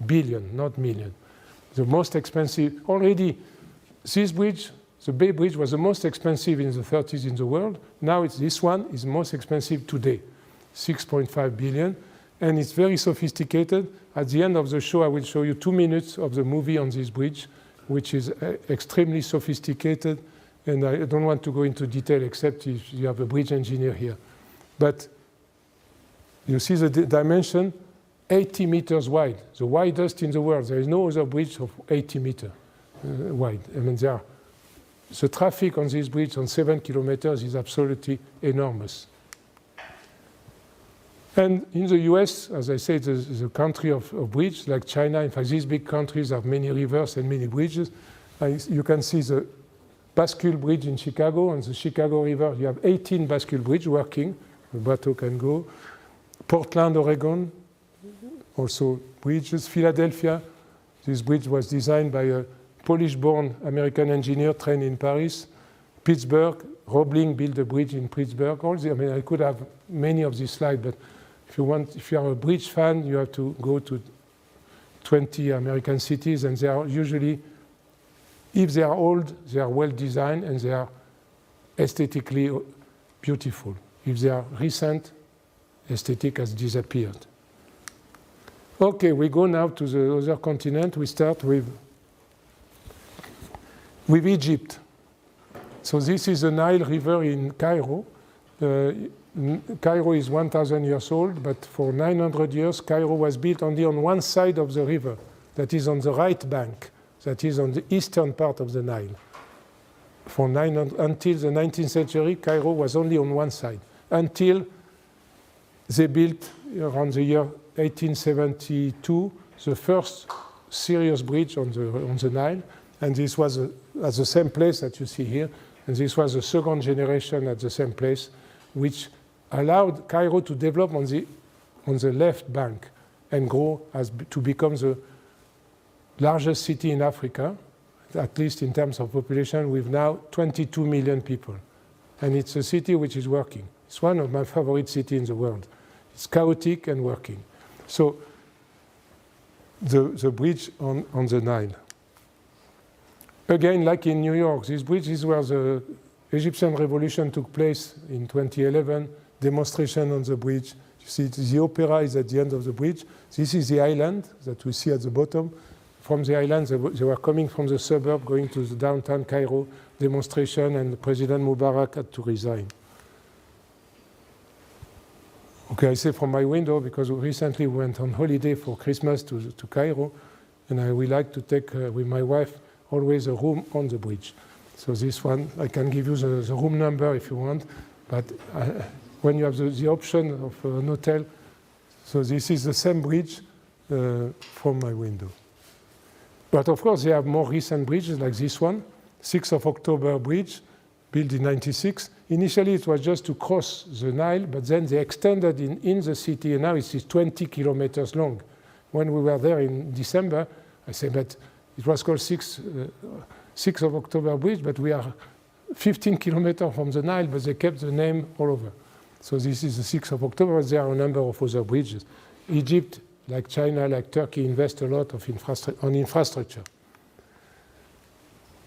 billion, not million. The most expensive, already this bridge, the Bay Bridge was the most expensive in the 30s in the world. Now this one is most expensive today, 6.5 billion. And it's very sophisticated. At the end of the show, I will show you 2 minutes of the movie on this bridge, which is extremely sophisticated. And I don't want to go into detail except if you have a bridge engineer here. But you see the dimension, 80 meters wide, the widest in the world. There is no other bridge of 80 meters wide. I mean, the traffic on this bridge on 7 kilometers is absolutely enormous. And in the US, as I said, the country of bridges, like China, in fact, these big countries have many rivers and many bridges. You can see the Bascule Bridge in Chicago. On the Chicago River, you have 18 Bascule bridges working. The boat can go. Portland, Oregon, also bridges. Philadelphia, this bridge was designed by a Polish-born American engineer trained in Paris. Pittsburgh, Roebling built a bridge in Pittsburgh. I mean, I could have many of these slides, but if you are a bridge fan, you have to go to 20 American cities, and they are usually, if they are old, they are well designed and they are aesthetically beautiful. If they are recent, aesthetic has disappeared. Okay, we go now to the other continent. We start with Egypt. So this is the Nile River in Cairo. Cairo is 1,000 years old, but for 900 years, Cairo was built only on one side of the river, that is on the right bank, that is on the eastern part of the Nile. Until the 19th century, Cairo was only on one side, until they built, around the year 1872, the first serious bridge on the Nile, and this was at the same place that you see here, and this was the second generation at the same place, which allowed Cairo to develop on the left bank and grow to become the largest city in Africa, at least in terms of population, with now 22 million people. And it's a city which is working. It's one of my favorite cities in the world. It's chaotic and working. So the bridge on the Nile. Again, like in New York, this bridge is where the Egyptian revolution took place in 2011, demonstration on the bridge. You see the opera is at the end of the bridge. This is the island that we see at the bottom. From the island, they were coming from the suburb, going to the downtown Cairo demonstration, and President Mubarak had to resign. Okay, I say from my window because we recently went on holiday for Christmas to Cairo, and we like to take with my wife always a room on the bridge. So this one, I can give you the room number if you want, but when you have the option of an hotel, so this is the same bridge from my window. But of course, they have more recent bridges like this one, 6th of October bridge, built in 96. Initially, it was just to cross the Nile, but then they extended in the city, and now it's 20 kilometers long. When we were there in December, I said that it was called 6th of October bridge, but we are 15 kilometers from the Nile, but they kept the name all over. So this is the 6th of October, but there are a number of other bridges. Egypt, like China, like Turkey, invest a lot of infrastructure.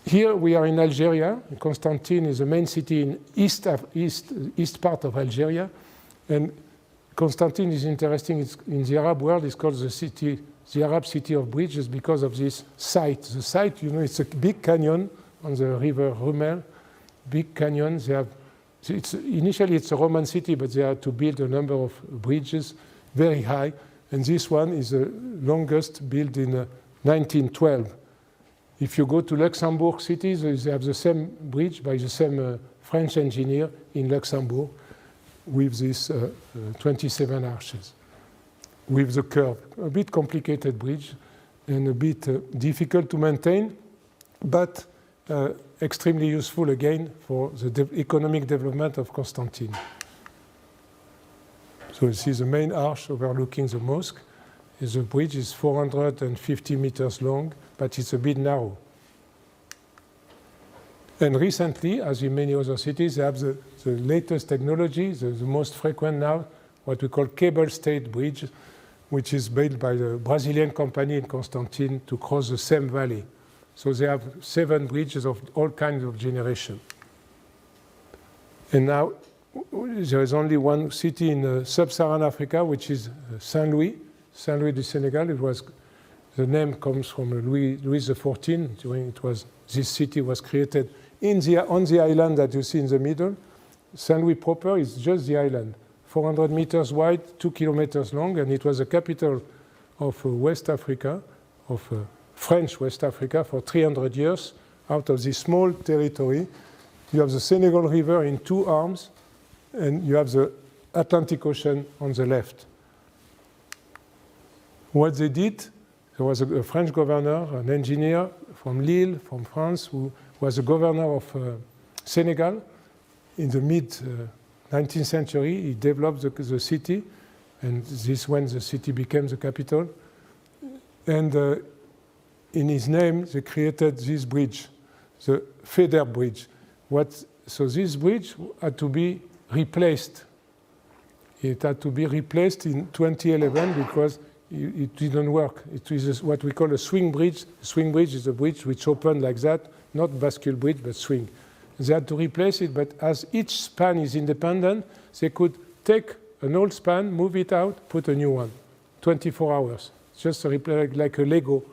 Here we are in Algeria. Constantine is the main city in east part of Algeria. And Constantine is interesting. In the Arab world, it's called the Arab city of bridges because of this site. The site, you know, it's a big canyon on the river Rumel. Big canyon. Initially, it's a Roman city, but they had to build a number of bridges, very high. And this one is the longest built in 1912. If you go to Luxembourg cities, they have the same bridge by the same French engineer in Luxembourg with these 27 arches, with the curve. A bit complicated bridge and a bit difficult to maintain, but extremely useful again for the economic development of Constantine. So you see the main arch overlooking the mosque. The bridge is 450 meters long, but it's a bit narrow. And recently, as in many other cities, they have the latest technology, the most frequent now, what we call cable-stayed bridge, which is built by the Brazilian company in Constantine to cross the same valley. So they have 7 bridges of all kinds of generation. And now there is only one city in sub-Saharan Africa, which is Saint-Louis du Senegal. The name comes from Louis XIV. This city was created on the island that you see in the middle. Saint-Louis proper is just the island, 400 meters wide, 2 kilometers long, and it was the capital of West Africa, of French West Africa for 300 years. Out of this small territory, you have the Senegal River in 2 arms, and you have the Atlantic Ocean on the left. What they did, there was a French governor, an engineer from Lille, from France, who was the governor of Senegal. In the mid-19th century, he developed the city, and this is when the city became the capital. And in his name, they created this bridge, the Faidherbe Bridge. So this bridge had to be replaced. It had to be replaced in 2011 because it didn't work. It is what we call a swing bridge. A swing bridge is a bridge which opened like that, not bascule bridge, but swing. They had to replace it, but as each span is independent, they could take an old span, move it out, put a new one. 24 hours. It's just like a Lego,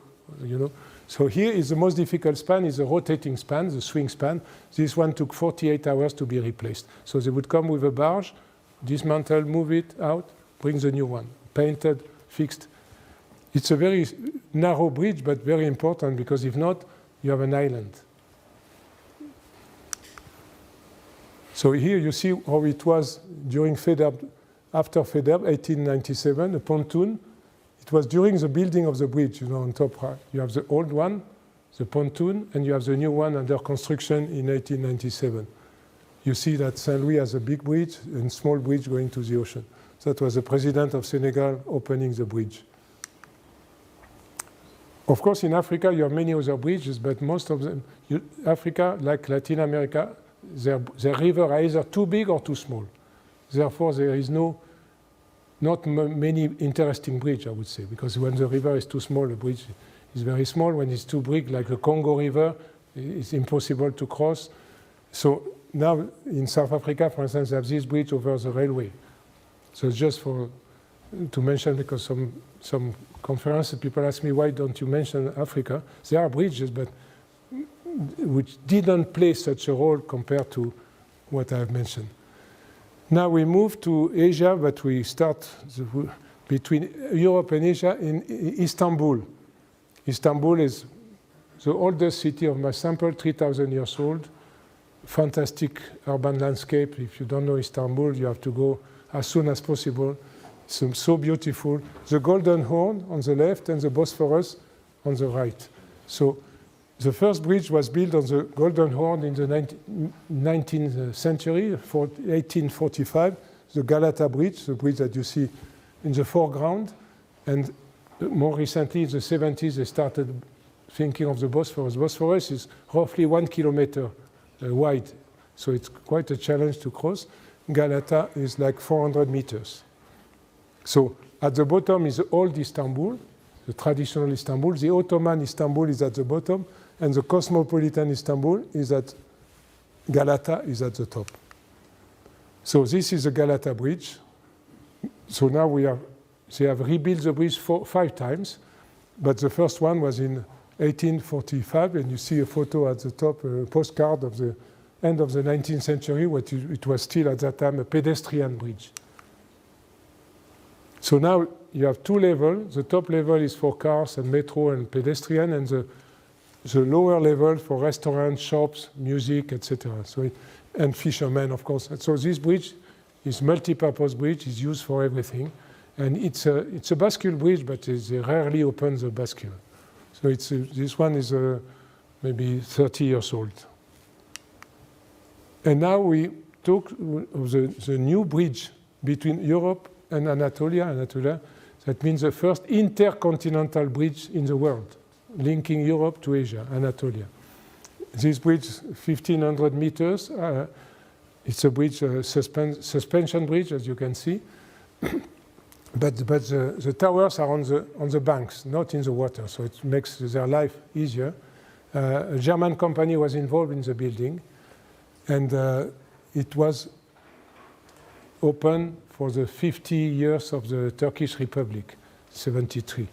you know. So here is the most difficult span, is the rotating span, the swing span. This one took 48 hours to be replaced. So they would come with a barge, dismantle, move it out, bring the new one, painted, fixed. It's a very narrow bridge, but very important, because if not, you have an island. So here you see how it was during Faidherbe, after Faidherbe, 1897, a pontoon. It was during the building of the bridge, you know, on top right. You have the old one, the pontoon, and you have the new one under construction in 1897. You see that Saint-Louis has a big bridge and small bridge going to the ocean. That was the president of Senegal opening the bridge. Of course, in Africa, you have many other bridges, but most of them, Africa, like Latin America, their rivers are either too big or too small. Therefore, there is not many interesting bridges, I would say, because when the river is too small, the bridge is very small. When it's too big, like the Congo River, it's impossible to cross. So now in South Africa, for instance, they have this bridge over the railway. So it's just to mention, because some conferences, people ask me, why don't you mention Africa? There are bridges, but which didn't play such a role compared to what I have mentioned. Now we move to Asia, but we start between Europe and Asia in Istanbul. Istanbul is the oldest city of my sample, 3,000 years old. Fantastic urban landscape. If you don't know Istanbul, you have to go as soon as possible. It's so beautiful. The Golden Horn on the left and the Bosphorus on the right. So the first bridge was built on the Golden Horn in the 19th century, 1845, the Galata Bridge, the bridge that you see in the foreground. And more recently, in the 70s, they started thinking of the Bosphorus. Bosphorus is roughly 1 kilometer wide, so it's quite a challenge to cross. Galata is like 400 meters. So at the bottom is the old Istanbul, the traditional Istanbul. The Ottoman Istanbul is at the bottom, and the cosmopolitan Istanbul is at Galata is at the top. So this is the Galata Bridge. So now they have rebuilt the bridge 5 times, but the first one was in 1845, and you see a photo at the top, a postcard of the end of the 19th century, it was still at that time a pedestrian bridge. So now you have 2 levels. The top level is for cars and metro and pedestrian, and the lower level for restaurants, shops, music, etc. And fishermen, of course. And so this bridge is multi-purpose bridge. It's used for everything, and it's a bascule bridge, but they rarely open the bascule. So this one is maybe 30 years old. And now we talk of the new bridge between Europe and Anatolia. That means the first intercontinental bridge in the world, linking Europe to Asia, Anatolia. This bridge, 1,500 meters. It's a bridge, suspension bridge, as you can see. but the towers are on the banks, not in the water, so it makes their life easier. A German company was involved in the building, and it was open for the 50 years of the Turkish Republic, 73.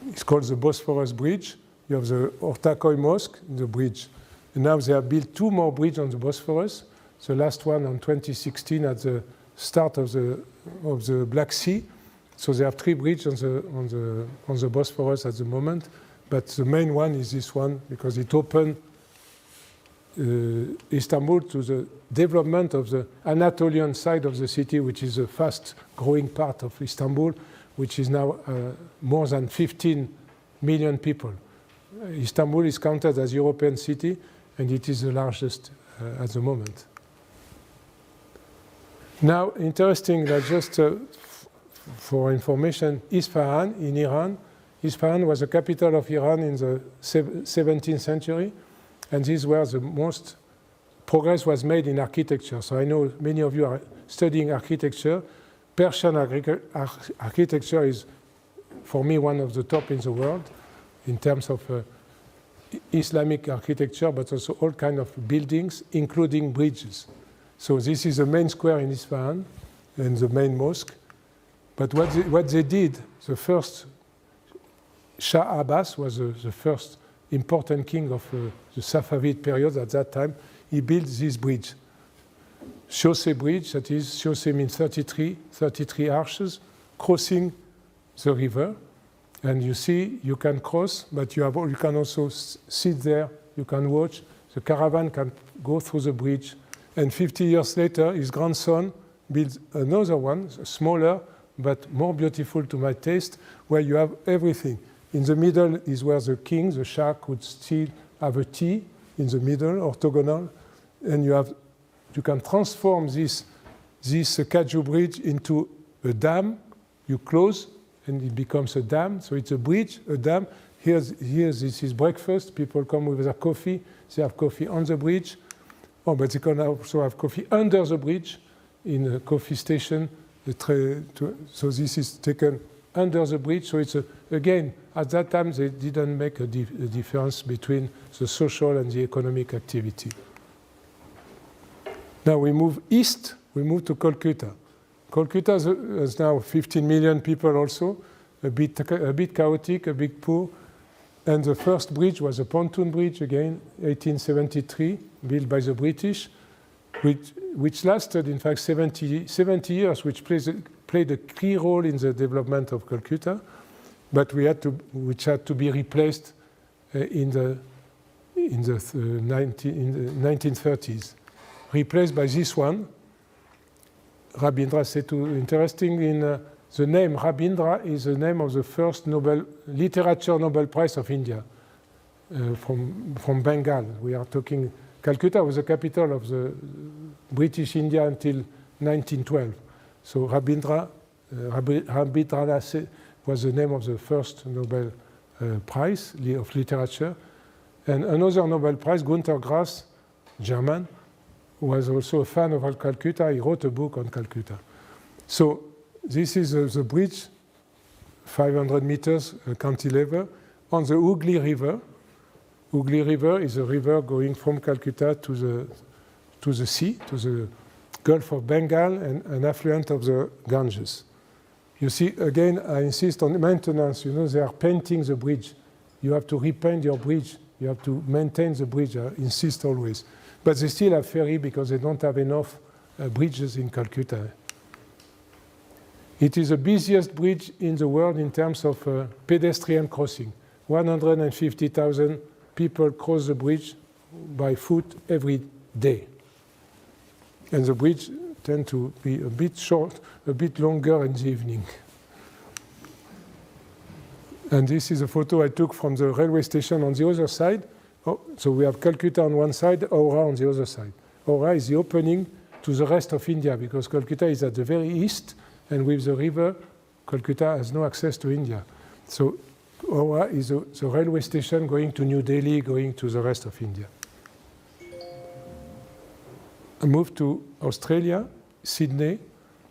It's called the Bosphorus Bridge. You have the Ortaköy Mosque, the bridge. And now they have built 2 more bridges on the Bosphorus. The last one on 2016 at the start of the Black Sea. So they have 3 bridges on the Bosphorus at the moment. But the main one is this one because it opened Istanbul to the development of the Anatolian side of the city, which is a fast-growing part of Istanbul, which is now more than 15 million people. Istanbul is counted as a European city, and it is the largest at the moment. Now, interesting that just for information, Isfahan in Iran. Isfahan was the capital of Iran in the 17th century, and this is where the most progress was made in architecture. So I know many of you are studying architecture. Persian architecture is, for me, one of the top in the world in terms of Islamic architecture, but also all kinds of buildings, including bridges. So this is the main square in Isfahan and the main mosque. But what they did, the first Shah Abbas was the first important king of the Safavid period at that time. He built this bridge. Chaussee bridge, that is, chaussee means 33 arches, crossing the river. And you see, you can cross, but you can also sit there, you can watch. The caravan can go through the bridge. And 50 years later, his grandson built another one, smaller, but more beautiful to my taste, where you have everything. In the middle is where the king, the Shah, could still have a T in the middle, orthogonal. And you can transform this Kaju bridge into a dam. You close, and it becomes a dam. So it's a bridge, a dam. Here this is breakfast. People come with their coffee. They have coffee on the bridge. Oh, but they can also have coffee under the bridge in a coffee station. So this is taken under the bridge. So it's, again, at that time, they didn't make a difference between the social and the economic activity. Now we move east. We move to Calcutta. Calcutta is now 15 million people also, a bit chaotic, a bit poor. And the first bridge was a pontoon bridge, again, 1873, built by the British, which lasted, in fact, 70 years, which played a key role in the development of Calcutta, but which had to be replaced in the 1930s. Replaced by this one, Rabindra Setu. Interesting in the name Rabindra is the name of the first Literature Nobel Prize of India from Bengal. We are talking, Calcutta was the capital of the British India until 1912. So Rabindra was the name of the first Nobel Prize of Literature. And another Nobel Prize, Günter Grass, German, was also a fan of Calcutta. He wrote a book on Calcutta. So this is the bridge, 500 meters cantilever, on the Hooghly River. Hooghly River is a river going from Calcutta to the sea, to the Gulf of Bengal, and an affluent of the Ganges. You see, again, I insist on maintenance. You know, they are painting the bridge. You have to repaint your bridge. You have to maintain the bridge. I insist always. But they still have ferry because they don't have enough bridges in Calcutta. It is the busiest bridge in the world in terms of pedestrian crossing. 150,000 people cross the bridge by foot every day. And the bridge tends to be a bit short, a bit longer in the evening. And this is a photo I took from the railway station on the other side. Oh, so we have Calcutta on one side, Howrah on the other side. Howrah is the opening to the rest of India because Calcutta is at the very east, and with the river, Calcutta has no access to India. So Howrah is the railway station going to New Delhi, going to the rest of India. I move to Australia, Sydney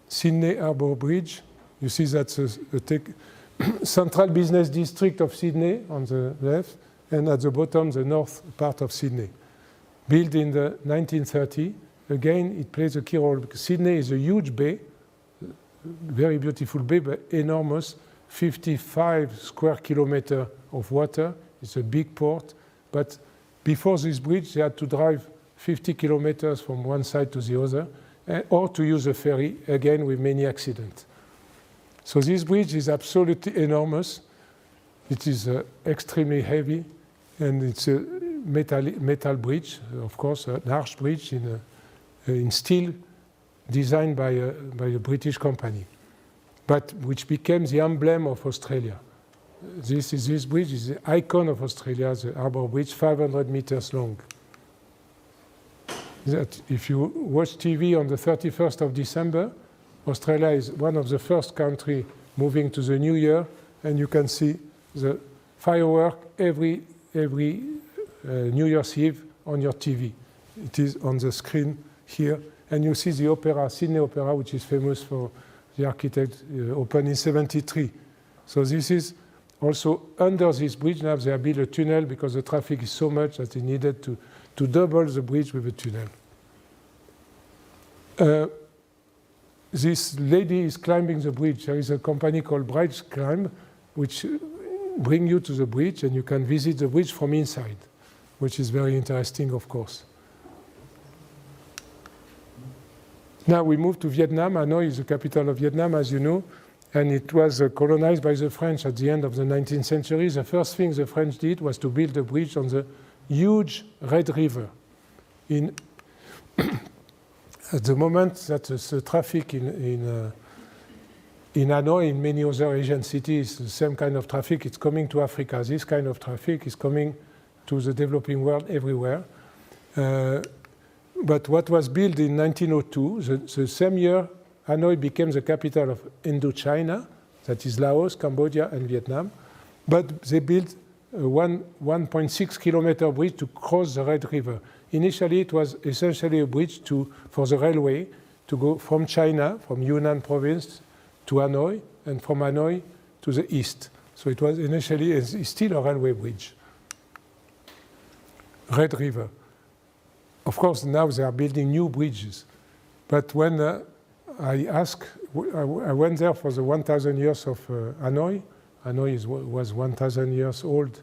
Harbour Bridge. You see that's the central business district of Sydney on the left, and at the bottom, the north part of Sydney. Built in the 1930, again, it plays a key role because Sydney is a huge bay, very beautiful bay, but enormous, 55 square kilometers of water. It's a big port, but before this bridge, they had to drive 50 kilometers from one side to the other, or to use a ferry, again with many accidents. So this bridge is absolutely enormous. It is extremely heavy, and it's a metal bridge, of course, an arch bridge in steel, designed by a British company, but which became the emblem of Australia. This bridge is the icon of Australia, the Harbour Bridge, 500 meters long. That if you watch TV on the 31st of December, Australia is one of the first countries moving to the new year, and you can see the firework every New Year's Eve on your TV. It is on the screen here, and you see the opera, Sydney Opera, which is famous for the architect, opened in '73. So this is also under this bridge. Now they have built a tunnel because the traffic is so much that they needed to double the bridge with a tunnel. This lady is climbing the bridge. There is a company called Bridge Climb, which bring you to the bridge, and you can visit the bridge from inside, which is very interesting, of course. Now we move to Vietnam. Hanoi is the capital of Vietnam, as you know, and it was colonized by the French at the end of the 19th century. The first thing the French did was to build a bridge on the huge Red River. At the moment that the traffic in Hanoi, in many other Asian cities, the same kind of traffic, it's coming to Africa. This kind of traffic is coming to the developing world everywhere. But what was built in 1902, the same year, Hanoi became the capital of Indochina, that is Laos, Cambodia, and Vietnam. But they built a 1.6 kilometer bridge to cross the Red River. Initially, it was essentially a bridge for the railway to go from China, from Yunnan province, to Hanoi, and from Hanoi to the east. So it was initially, it's still a railway bridge. Red River. Of course, now they are building new bridges. But when I went there for the 1,000 years of Hanoi. Hanoi was 1,000 years old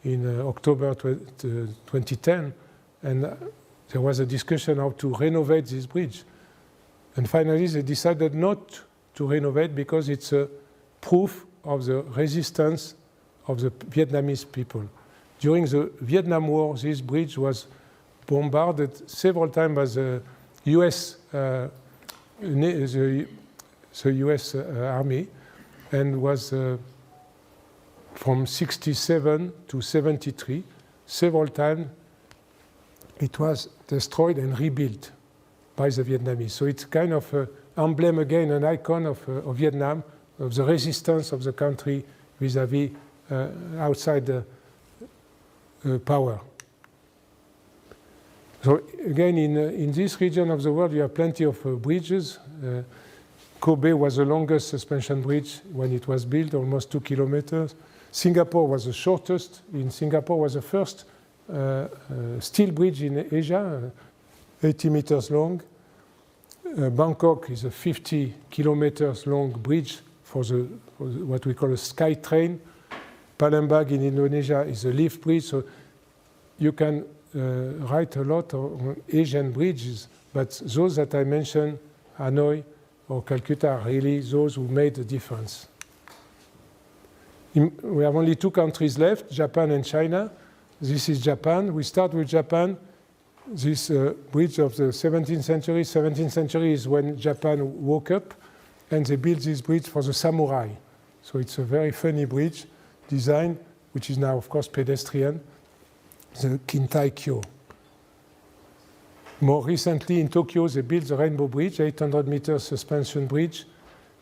in October 2010. And there was a discussion how to renovate this bridge. And finally, they decided not to renovate because it's a proof of the resistance of the Vietnamese people. During the Vietnam War, this bridge was bombarded several times by the US, Army, and was from 67 to 73, several times. It was destroyed and rebuilt by the Vietnamese. So it's kind of an emblem again, an icon of Vietnam, of the resistance of the country vis-à-vis outside power. So again, in this region of the world, you have plenty of bridges. Kobe was the longest suspension bridge when it was built, almost 2 kilometers. Singapore was the shortest. In Singapore was the first steel bridge in Asia, 80 meters long. Bangkok is a 50 kilometers long bridge for what we call a sky train. Palembang in Indonesia is a lift bridge. So you can write a lot on Asian bridges, but those that I mentioned, Hanoi or Calcutta, are really those who made the difference. We have only 2 countries left, Japan and China. This is Japan. We start with Japan. This bridge of the 17th century. 17th century is when Japan woke up, and they built this bridge for the samurai. So it's a very funny bridge design, which is now, of course, pedestrian, the Kintai-kyo. More recently, in Tokyo, they built the Rainbow Bridge, 800 meters suspension bridge.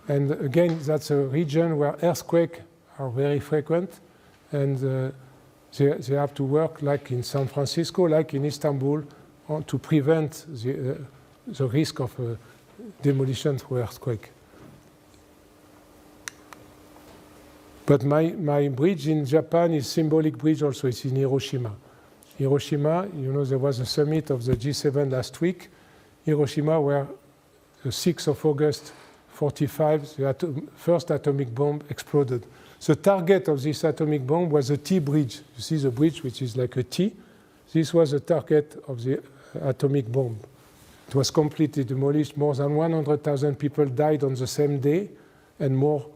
And again, that's a region where earthquakes are very frequent. and they have to work like in San Francisco, like in Istanbul, to prevent the risk of demolition through earthquake. But my bridge in Japan is symbolic bridge also. It's in Hiroshima. Hiroshima, you know, there was a summit of the G7 last week. Hiroshima, where the 6th of August 1945, the first atomic bomb exploded. The target of this atomic bomb was a T bridge. You see the bridge, which is like a T. This was the target of the atomic bomb. It was completely demolished. More than 100,000 people died on the same day, and more,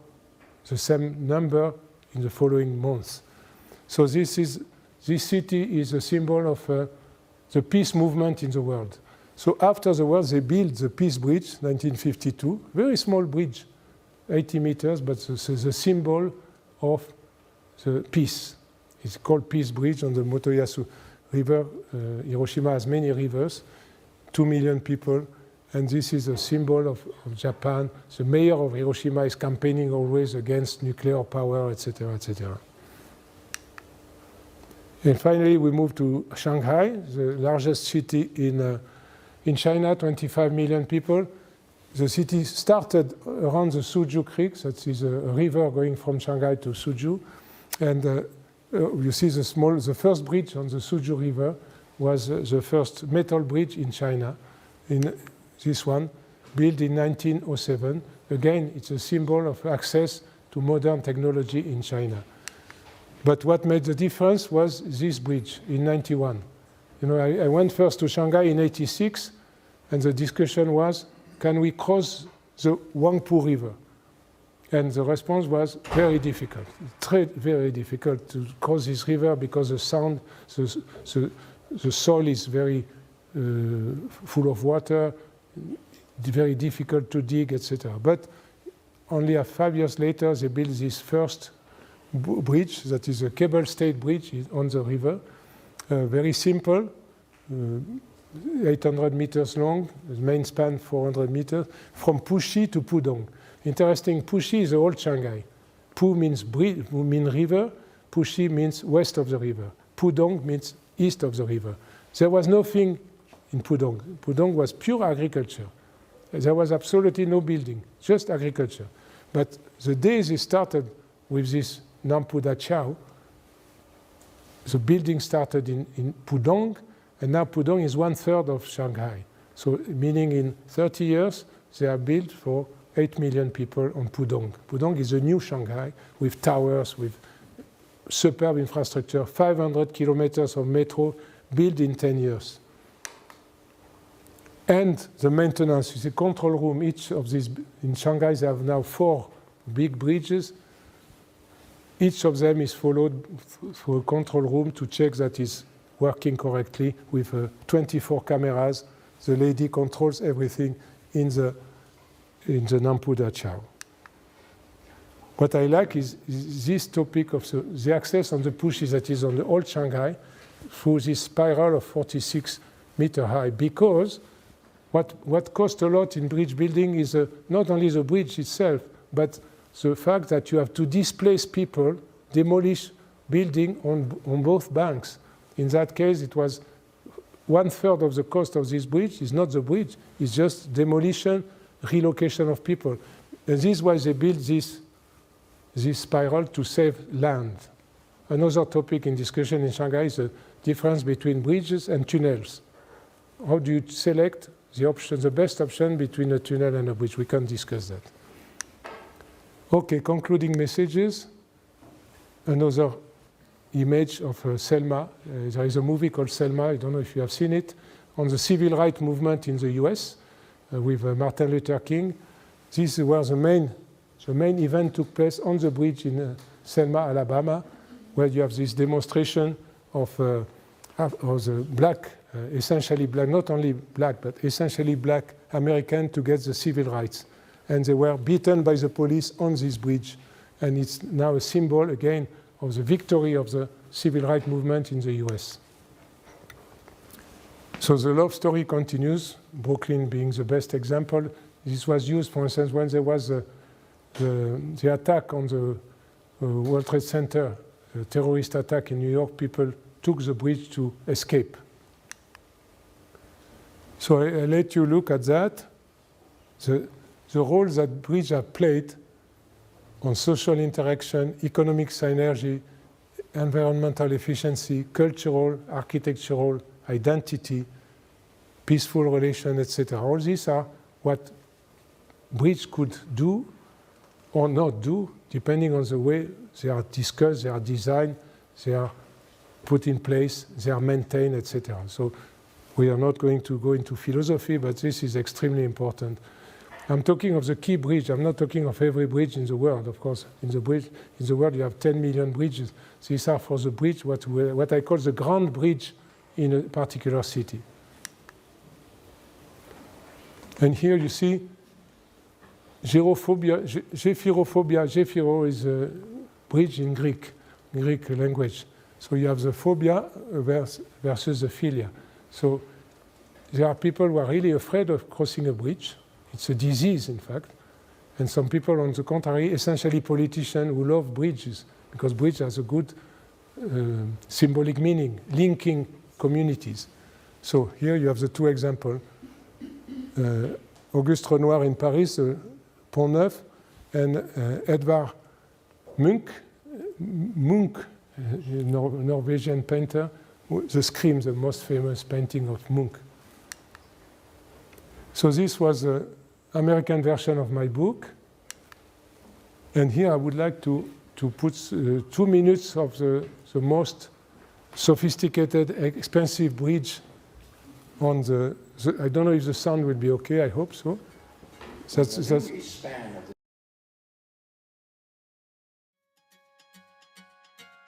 the same number in the following months. So this city is a symbol of the peace movement in the world. So after the war, they built the Peace Bridge, 1952, very small bridge, 80 meters, but the symbol of the peace. It's called Peace Bridge on the Motoyasu River. Hiroshima has many rivers, 2 million people, and this is a symbol of Japan. The mayor of Hiroshima is campaigning always against nuclear power, etc., etc. And finally, we move to Shanghai, the largest city in China, 25 million people. The city started around the Suju Creek, that is a river going from Shanghai to Suju. And you see the first bridge on the Suju River was the first metal bridge in China. In this one, built in 1907. Again, it's a symbol of access to modern technology in China. But what made the difference was this bridge in 91. You know, I went first to Shanghai in 86, and the discussion was, can we cross the Huangpu River? And the response was very difficult, very difficult to cross this river because the soil is very full of water, very difficult to dig, etc. But only 5 years later, they built this first bridge, that is a cable-stayed bridge on the river, very simple, 800 meters long, the main span 400 meters, from Puxi to Pudong. Interesting, Puxi is the old Shanghai. Pu means river, Puxi means west of the river. Pudong means east of the river. There was nothing in Pudong. Pudong was pure agriculture. There was absolutely no building, just agriculture. But the day they started with this Nampu Da Chao, the building started in Pudong, and now Pudong is 1/3 of Shanghai. So meaning in 30 years, they are built for 8 million people on Pudong. Pudong is a new Shanghai with towers, with superb infrastructure, 500 kilometers of metro built in 10 years. And the maintenance is a control room. Each of these, in Shanghai, they have now 4 big bridges. Each of them is followed through a control room to check that it's working correctly with 24 cameras. The lady controls everything in the Nampu Da Chao. What I like is this topic of the access on the Puxi that is on the old Shanghai through this spiral of 46 meter high, because what costs a lot in bridge building is not only the bridge itself, but the fact that you have to displace people, demolish building on both banks. In that case, it was 1/3 of the cost of this bridge is not the bridge, it's just demolition, relocation of people. And this is why they built this spiral to save land. Another topic in discussion in Shanghai is the difference between bridges and tunnels. How do you select the best option between a tunnel and a bridge? We can discuss that. Okay, concluding messages. Another image of Selma. There is a movie called Selma, I don't know if you have seen it, on the civil rights movement in the US with Martin Luther King. This is where the main event took place on the bridge in Selma, Alabama, where you have this demonstration of the black, essentially black, not only black, but essentially black American to get the civil rights. And they were beaten by the police on this bridge. And it's now a symbol, again, of the victory of the civil rights movement in the US. So the love story continues, Brooklyn being the best example. This was used, for instance, when there was the attack on the World Trade Center terrorist attack in New York, people took the bridge to escape. So I let you look at that. The role that bridges have played on social interaction, economic synergy, environmental efficiency, cultural, architectural, identity, peaceful relation, etc. All these are what bridges could do or not do, depending on the way they are discussed, they are designed, they are put in place, they are maintained, etc. So we are not going to go into philosophy, but this is extremely important. I'm talking of the key bridge. I'm not talking of every bridge in the world. Of course, in the world you have 10 million bridges. These are for the bridge, what I call the grand bridge in a particular city. And here you see gyrophobia, Gephyrophobia. Gephiro is a bridge in Greek language. So you have the phobia versus the philia. So there are people who are really afraid of crossing a bridge. It's a disease, in fact. And some people, on the contrary, essentially politicians who love bridges, because bridge has a good symbolic meaning, linking communities. So here you have the two examples. Auguste Renoir in Paris, Pont Neuf, and Edvard Munch, a Norwegian painter, the Scream, the most famous painting of Munch. So this was the American version of my book. And here I would like to put 2 minutes of the most sophisticated, expensive bridge on the I don't know if the sound will be okay, I hope so.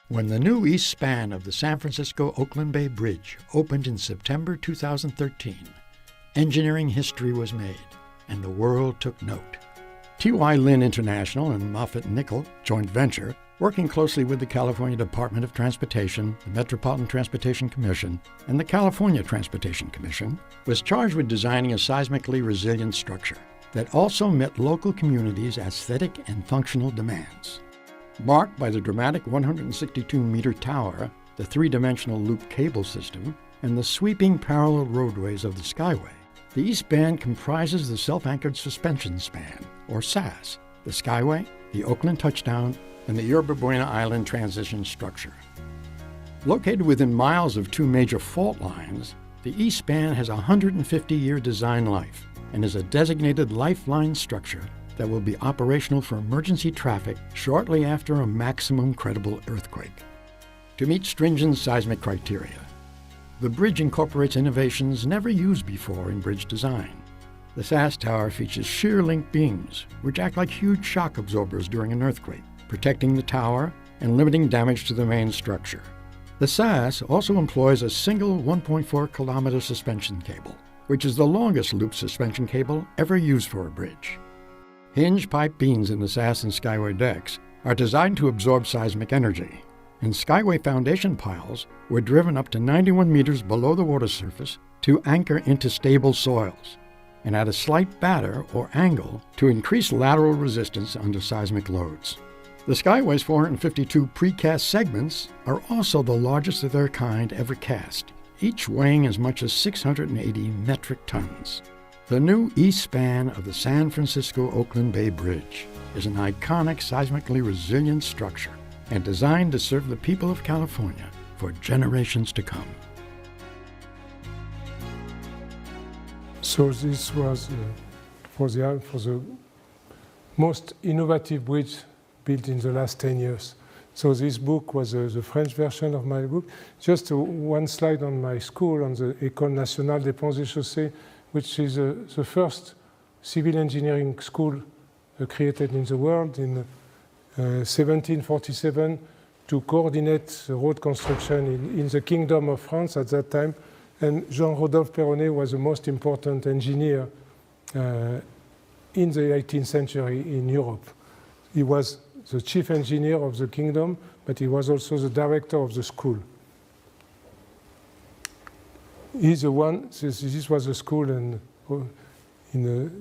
When the new east span of the San Francisco-Oakland Bay Bridge opened in September 2013, engineering history was made, and the world took note. T.Y. Lin International and Moffitt Nickel joint venture, working closely with the California Department of Transportation, the Metropolitan Transportation Commission, and the California Transportation Commission, was charged with designing a seismically resilient structure that also met local communities' aesthetic and functional demands. Marked by the dramatic 162-meter tower, the three-dimensional loop cable system, and the sweeping parallel roadways of the Skyway, the East Span comprises the self-anchored suspension span, or SAS, the Skyway, the Oakland Touchdown, and the Yerba Buena Island transition structure. Located within miles of two major fault lines, the East Span has a 150-year design life and is a designated lifeline structure that will be operational for emergency traffic shortly after a maximum credible earthquake. To meet stringent seismic criteria, the bridge incorporates innovations never used before in bridge design. The SAS tower features shear link beams, which act like huge shock absorbers during an earthquake, protecting the tower and limiting damage to the main structure. The SAS also employs a single 1.4-kilometer suspension cable, which is the longest loop suspension cable ever used for a bridge. Hinge pipe beams in the SAS and Skyway decks are designed to absorb seismic energy, and Skyway foundation piles were driven up to 91 meters below the water surface to anchor into stable soils, and add a slight batter or angle to increase lateral resistance under seismic loads. The Skyway's 452 precast segments are also the largest of their kind ever cast, each weighing as much as 680 metric tons. The new east span of the San Francisco-Oakland Bay Bridge is an iconic seismically resilient structure and designed to serve the people of California for generations to come. So this was for the most innovative bridge built in the last 10 years. So this book was the French version of my book. Just one slide on my school, on the École Nationale des Ponts et Chaussées, which is the first civil engineering school created in the world in 1747 to coordinate the road construction in the Kingdom of France at that time. And Jean-Rodolphe Perronnet was the most important engineer in the 18th century in Europe. He was the chief engineer of the kingdom, but he was also the director of the school. He's the one, this was a school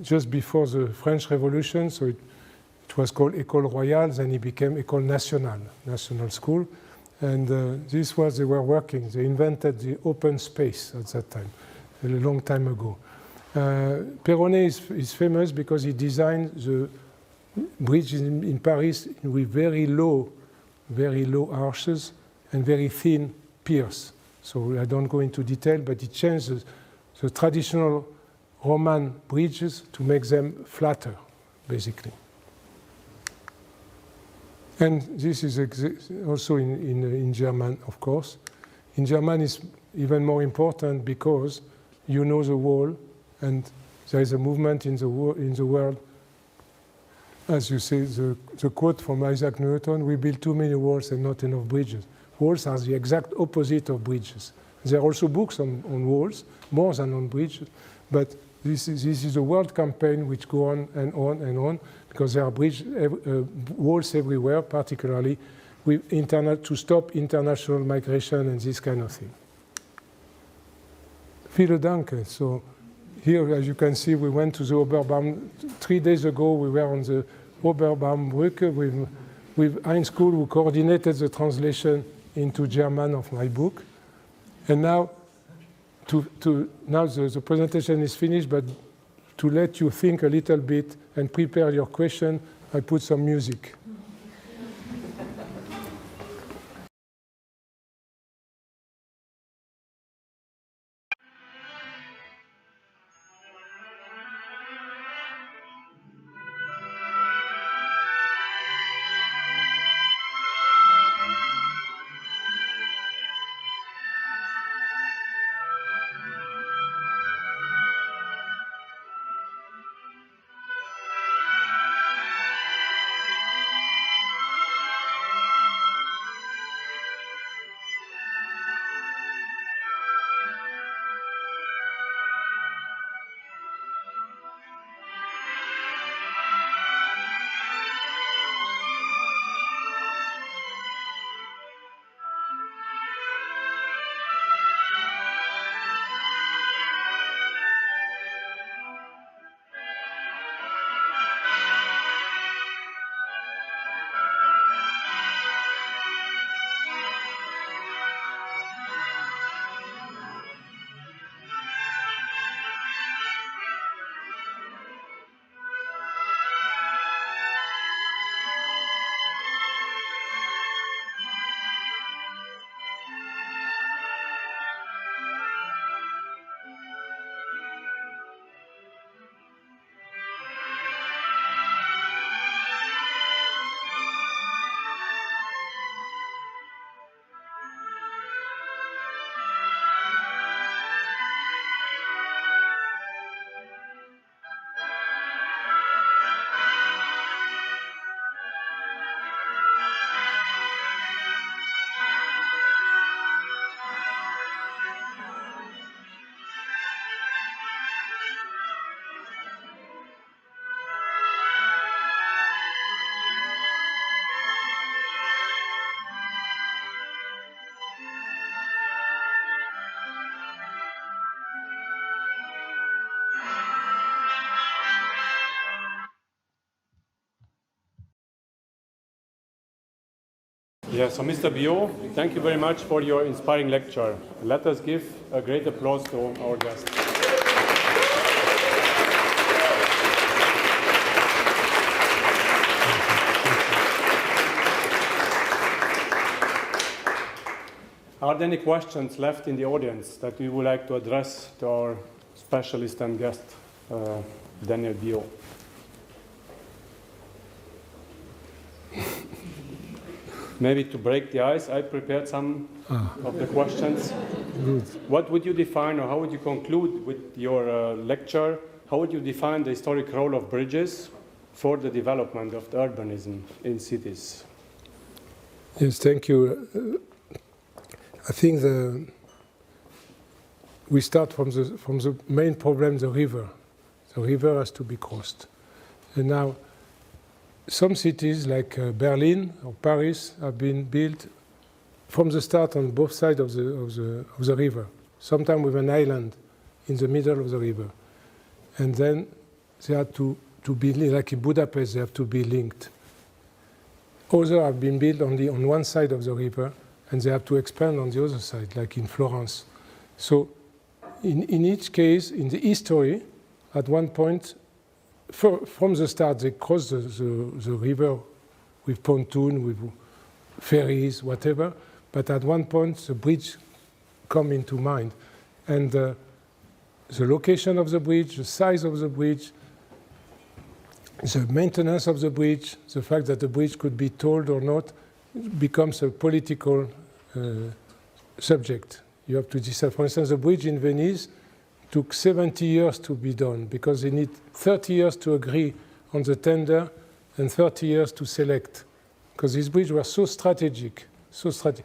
just before the French Revolution, so it was called École Royale, then it became École Nationale, national school. And this was they were working. They invented the open space at that time, a long time ago. Perronnet is famous because he designed the bridge in Paris with very low arches and very thin piers. So I don't go into detail, but he changed the traditional Roman bridges to make them flatter, basically. And this is also in German, of course. In German, it's even more important because you know the wall, and there is a movement in the world. As you say, the quote from Isaac Newton, we build too many walls and not enough bridges. Walls are the exact opposite of bridges. There are also books on walls, more than on bridges, but this is a world campaign which go on and on and on, because there are walls everywhere, particularly with to stop international migration and this kind of thing. Vielen Dank. So here, as you can see, we went to the Oberbaum. 3 days ago, we were on the Oberbaumbrücke with Heinz Kuhl, who coordinated the translation into German of my book. And now, now the presentation is finished, but to let you think a little bit and prepare your question, I put some music. Yeah, so Mr. Biau, thank you very much for your inspiring lecture. Let us give a great applause to our guest. Are there any questions left in the audience that we would like to address to our specialist and guest, Daniel Biau? Maybe to break the ice, I prepared some of the questions. Good. What would you define, or how would you conclude with your lecture? How would you define the historic role of bridges for the development of the urbanism in cities? Yes, thank you. I think we start from the main problem, the river. The river has to be crossed. And now, some cities like Berlin or Paris have been built from the start on both sides of the river, sometimes with an island in the middle of the river. And then they had to be, like in Budapest, they have to be linked. Others have been built only on one side of the river, and they have to expand on the other side, like in Florence. So in each case, in the history, at one point, from the start, they cross the river with pontoon, with ferries, whatever, but at one point, the bridge come into mind. And the location of the bridge, the size of the bridge, the maintenance of the bridge, the fact that the bridge could be tolled or not, becomes a political subject. You have to decide. For instance, the bridge in Venice took 70 years to be done because they need 30 years to agree on the tender and 30 years to select. Because these bridges were so strategic, so strategic.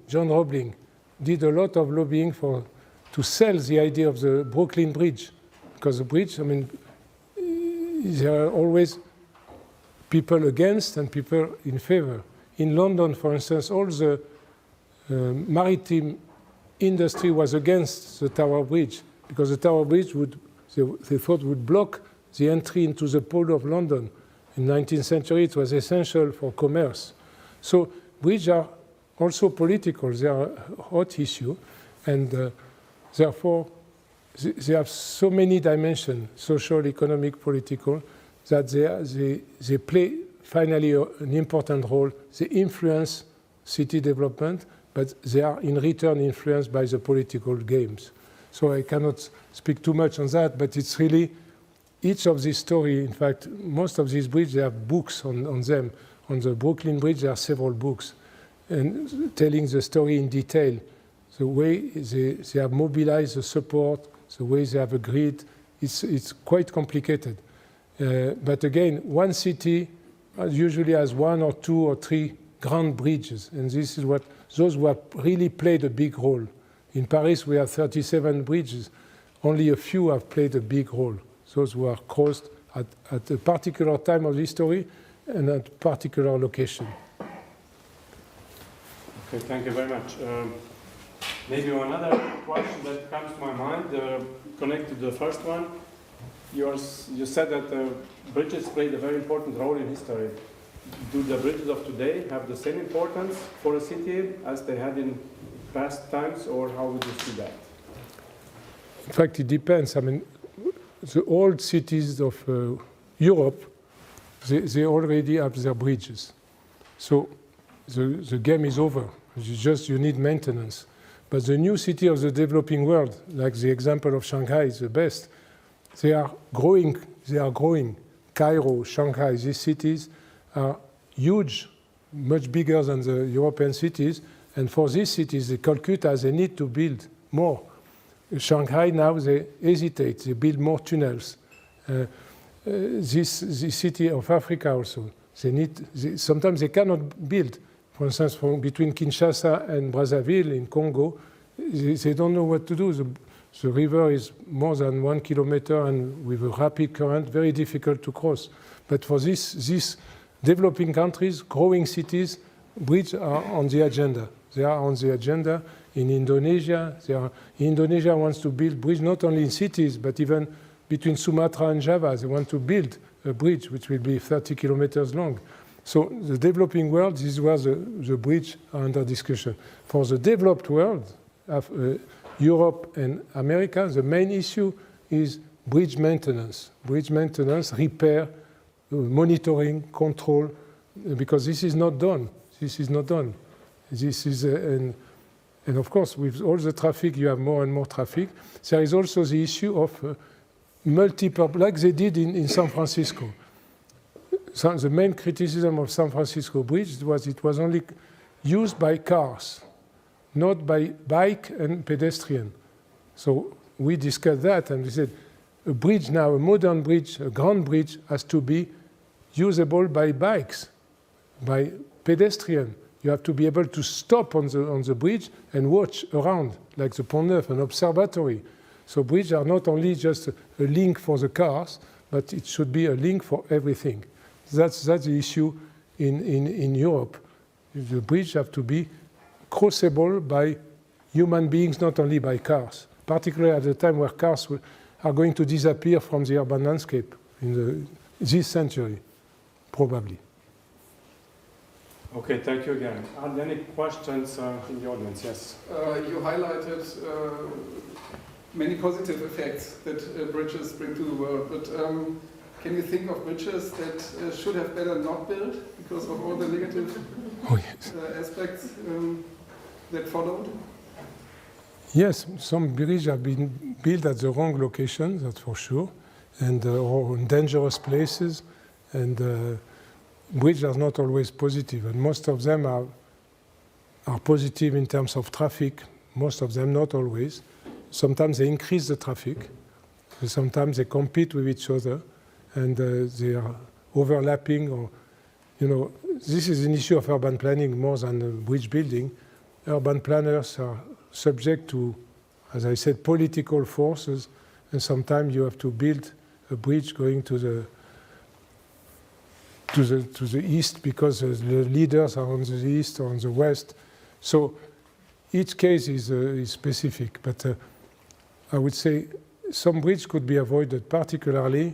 John Roebling, did a lot of lobbying to sell the idea of the Brooklyn Bridge. Because the bridge, I mean, there are always people against and people in favor. In London, for instance, all the maritime industry was against the Tower Bridge because the Tower Bridge they thought would block the entry into the port of London. In the 19th century, it was essential for commerce. So bridges are also political. They are a hot issue, and therefore they have so many dimensions, social, economic, political, that they play finally an important role. They influence city development, but they are in return influenced by the political games. So I cannot speak too much on that, but it's really each of these stories. In fact, most of these bridges, they have books on them. On the Brooklyn Bridge, there are several books and telling the story in detail, the way they have mobilized the support, the way they have agreed. It's quite complicated. But again, one city usually has 1 or 2 or 3 grand bridges, and this is what those who have really played a big role. In Paris, we have 37 bridges. Only a few have played a big role. Those who are crossed at a particular time of history and at a particular location. Okay, thank you very much. Maybe another question that comes to my mind, connected to the first one. You said that bridges played a very important role in history. Do the bridges of today have the same importance for a city as they had in past times, or how would you see that? In fact, it depends. I mean, the old cities of Europe, they already have their bridges. So the game is over. You need maintenance. But the new city of the developing world, like the example of Shanghai is the best, they are growing. Cairo, Shanghai, these cities are huge, much bigger than the European cities. And for these cities, the Calcutta, they need to build more. Shanghai now, they hesitate. They build more tunnels. This city of Africa also, sometimes they cannot build. For instance, between Kinshasa and Brazzaville in Congo, they don't know what to do. The river is more than 1 kilometer and with a rapid current, very difficult to cross. But for these developing countries, growing cities, bridges are on the agenda. They are on the agenda in Indonesia. Indonesia wants to build bridge not only in cities, but even between Sumatra and Java. They want to build a bridge which will be 30 kilometers long. So the developing world, this is where the bridge are under discussion. For the developed world, Europe and America, the main issue is bridge maintenance, repair, monitoring, control, because this is not done. And of course, with all the traffic, you have more and more traffic. There is also the issue of multi-purpose, like they did in San Francisco. So the main criticism of San Francisco Bridge was it was only used by cars, not by bike and pedestrian. So we discussed that and we said a bridge now, a modern bridge, a grand bridge has to be usable by bikes, by pedestrian. You have to be able to stop on the bridge and watch around, like the Pont Neuf, an observatory. So bridges are not only just a link for the cars, but it should be a link for everything. That's the issue in Europe. The bridges have to be crossable by human beings, not only by cars, particularly at the time where cars are going to disappear from the urban landscape in this century, probably. Okay, thank you again. Are there any questions in the audience? Yes. You highlighted many positive effects that bridges bring to the world, but can you think of bridges that should have better not built because of all the negative aspects that followed? Yes, some bridges have been built at the wrong location, that's for sure, and or in dangerous places, and bridges are not always positive, and most of them are positive in terms of traffic, most of them not always. Sometimes they increase the traffic, sometimes they compete with each other, and they are overlapping, or, you know, this is an issue of urban planning more than bridge building. Urban planners are subject to, as I said, political forces, and sometimes you have to build a bridge going to the east because the leaders are on the east or on the west. So each case is specific, but I would say some bridges could be avoided, particularly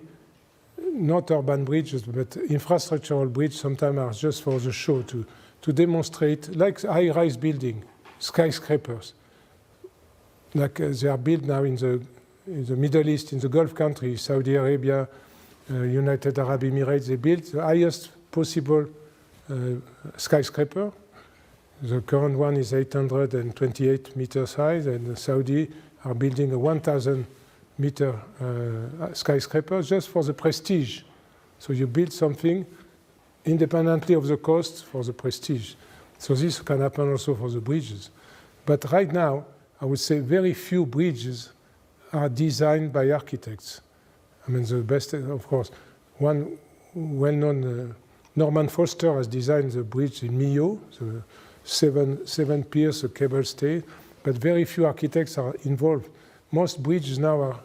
not urban bridges, but infrastructural bridges sometimes are just for the show, to demonstrate, like high-rise building, skyscrapers, like they are built now in the Middle East, in the Gulf countries, Saudi Arabia, United Arab Emirates. They built the highest possible skyscraper. The current one is 828 meters high, and Saudi are building a 1,000-meter skyscraper just for the prestige. So you build something independently of the cost for the prestige. So this can happen also for the bridges. But right now, I would say very few bridges are designed by architects. I mean, the best, of course, one well-known, Norman Foster has designed the bridge in Millau, the seven piers, a cable stay, but very few architects are involved. Most bridges now are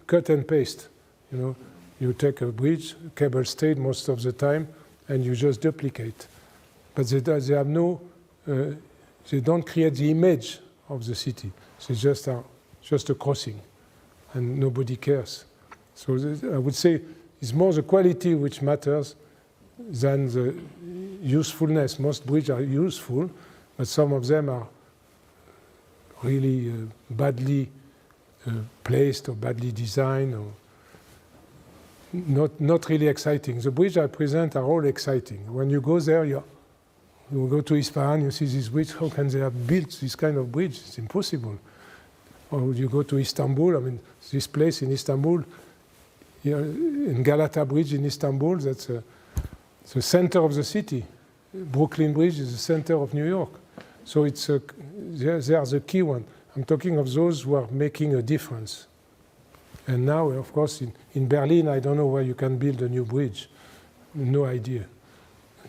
cut and paste. You know, you take a bridge, cable stayed most of the time, and you just duplicate. But they have no, they don't create the image of the city. They just are just a crossing, and nobody cares. So I would say it's more the quality which matters than the usefulness. Most bridges are useful, but some of them are really badly placed or badly designed, or not really exciting. The bridges I present are all exciting. When you go there, you go to Isfahan, you see this bridge. How can they have built this kind of bridge? It's impossible. Or you go to Istanbul. I mean, this place in Istanbul, in Galata Bridge in Istanbul, that's the center of the city. Brooklyn Bridge is the center of New York. So it's they are the key one. I'm talking of those who are making a difference. And now, of course, in Berlin, I don't know where you can build a new bridge. No idea.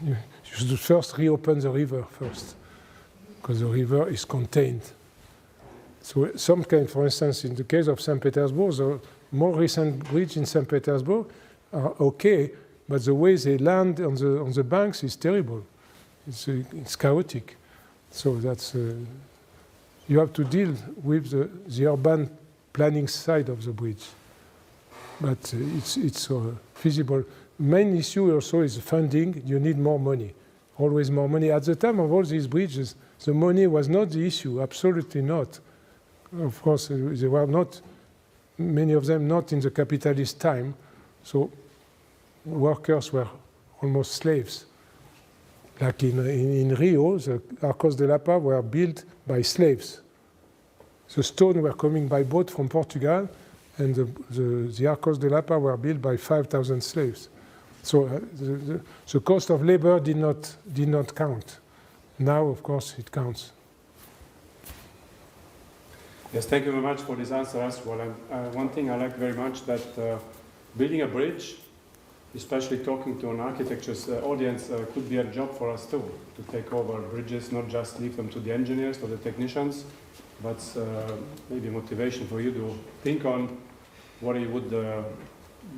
You should first reopen the river first, because the river is contained. So some kind, for instance, in the case of St. Petersburg, the more recent bridge in St. Petersburg are okay, but the way they land on the banks is terrible. It's chaotic. So that's you have to deal with the urban planning side of the bridge. But it's feasible. Main issue also is funding. You need more money, always more money. At the time of all these bridges, the money was not the issue, absolutely not. Of course, they were not, many of them not in the capitalist time, so workers were almost slaves. Like in Rio, the Arcos de Lapa were built by slaves. The stone were coming by boat from Portugal, and the Arcos de Lapa were built by 5,000 slaves. So the cost of labor did not count. Now, of course, it counts. Yes, thank you very much for this answer as well. And one thing I like very much that building a bridge, especially talking to an architecture's audience, could be a job for us too, to take over bridges, not just leave them to the engineers or the technicians, but maybe motivation for you to think on what it would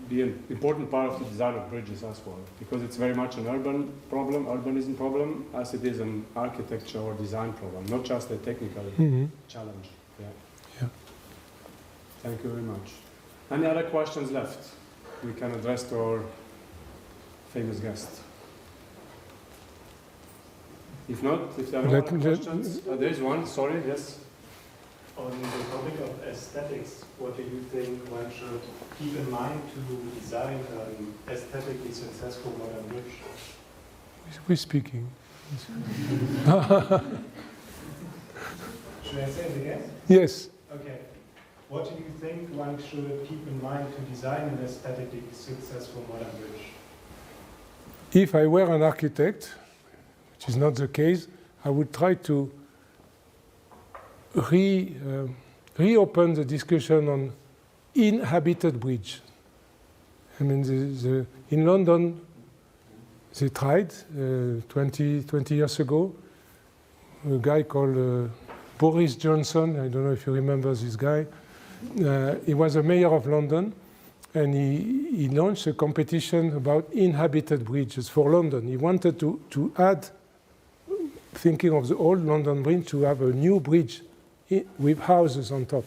be an important part of the design of bridges as well, because it's very much an urbanism problem, as it is an architecture or design problem, not just a technical challenge. Yeah. Thank you very much. Any other questions left we can address to our famous guest? If not, if there are no other questions, there is one, sorry, yes. On the topic of aesthetics, what do you think one should keep in mind to design an aesthetically successful modern bridge? Who's speaking? Should I say it again? Yes. Okay. What do you think one should keep in mind to design an aesthetically successful modern bridge? If I were an architect, which is not the case, I would try to reopen the discussion on inhabited bridge. I mean, in London, they tried 20 years ago. A guy called Boris Johnson, I don't know if you remember this guy. He was a mayor of London, and he launched a competition about inhabited bridges for London. He wanted to add, thinking of the old London Bridge, to have a new bridge with houses on top.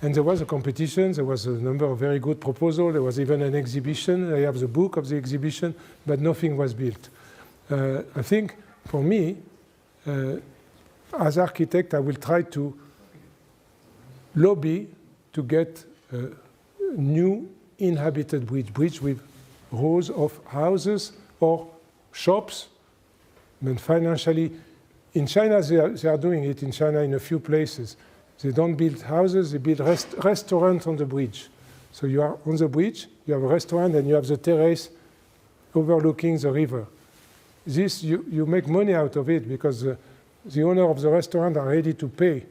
And there was a competition, there was a number of very good proposals, there was even an exhibition. I have the book of the exhibition, but nothing was built. I think, for me, as architect, I will try to lobby to get a new inhabited bridge with rows of houses or shops. I mean, financially, in China, they are doing it in China in a few places. They don't build houses, they build restaurants on the bridge. So you are on the bridge, you have a restaurant, and you have the terrace overlooking the river. This, you make money out of it because the owner of the restaurant are ready to pay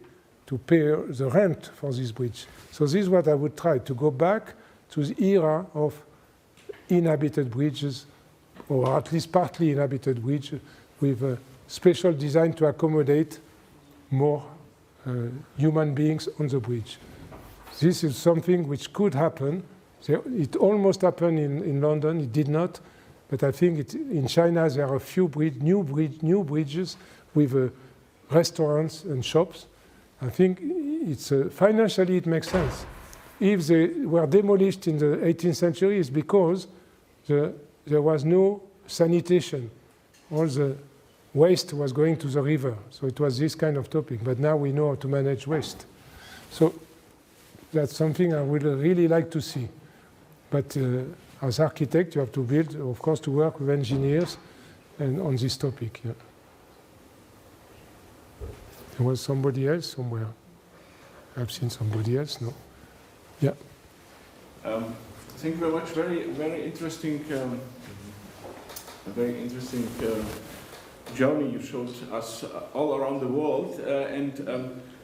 the rent for this bridge. So this is what I would try, to go back to the era of inhabited bridges, or at least partly inhabited bridges, with a special design to accommodate more human beings on the bridge. This is something which could happen. It almost happened in London, it did not, but I think in China there are a few new bridges with restaurants and shops. I think financially it makes sense. If they were demolished in the 18th century, it's because there was no sanitation. All the waste was going to the river. So it was this kind of topic. But now we know how to manage waste. So that's something I would really like to see. But as architect, you have to build, of course, to work with engineers and on this topic. Yeah. There was somebody else somewhere. I've seen somebody else, no? Yeah. Thank you very much. Very interesting, journey you showed us all around the world.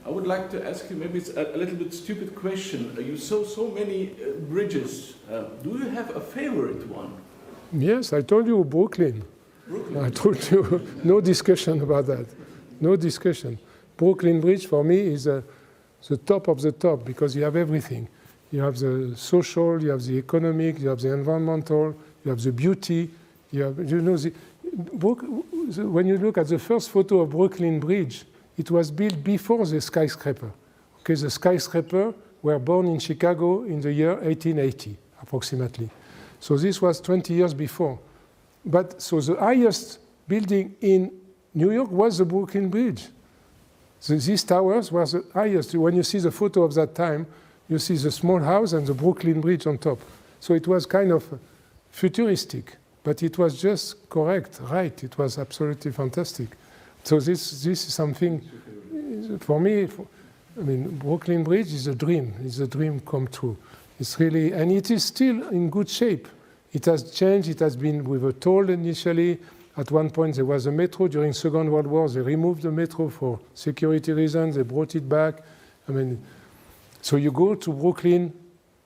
I would like to ask you, maybe it's a little bit stupid question. You saw so many bridges. Do you have a favorite one? Yes, I told you Brooklyn. I told you, no discussion about that. No discussion. Brooklyn Bridge for me is the top of the top because you have everything. You have the social, you have the economic, you have the environmental, you have the beauty. You have, when you look at the first photo of Brooklyn Bridge, it was built before the skyscraper. Okay, the skyscraper were born in Chicago in the year 1880, approximately. So this was 20 years before. But so the highest building in New York was the Brooklyn Bridge. So these towers were the highest. When you see the photo of that time, you see the small house and the Brooklyn Bridge on top. So it was kind of futuristic, but it was just correct, right? It was absolutely fantastic. So this is something, for me, I mean, Brooklyn Bridge is a dream. It's a dream come true. It's really, and it is still in good shape. It has changed. It has been with a toll initially. At one point, there was a metro. During Second World War, they removed the metro for security reasons. They brought it back. I mean, so you go to Brooklyn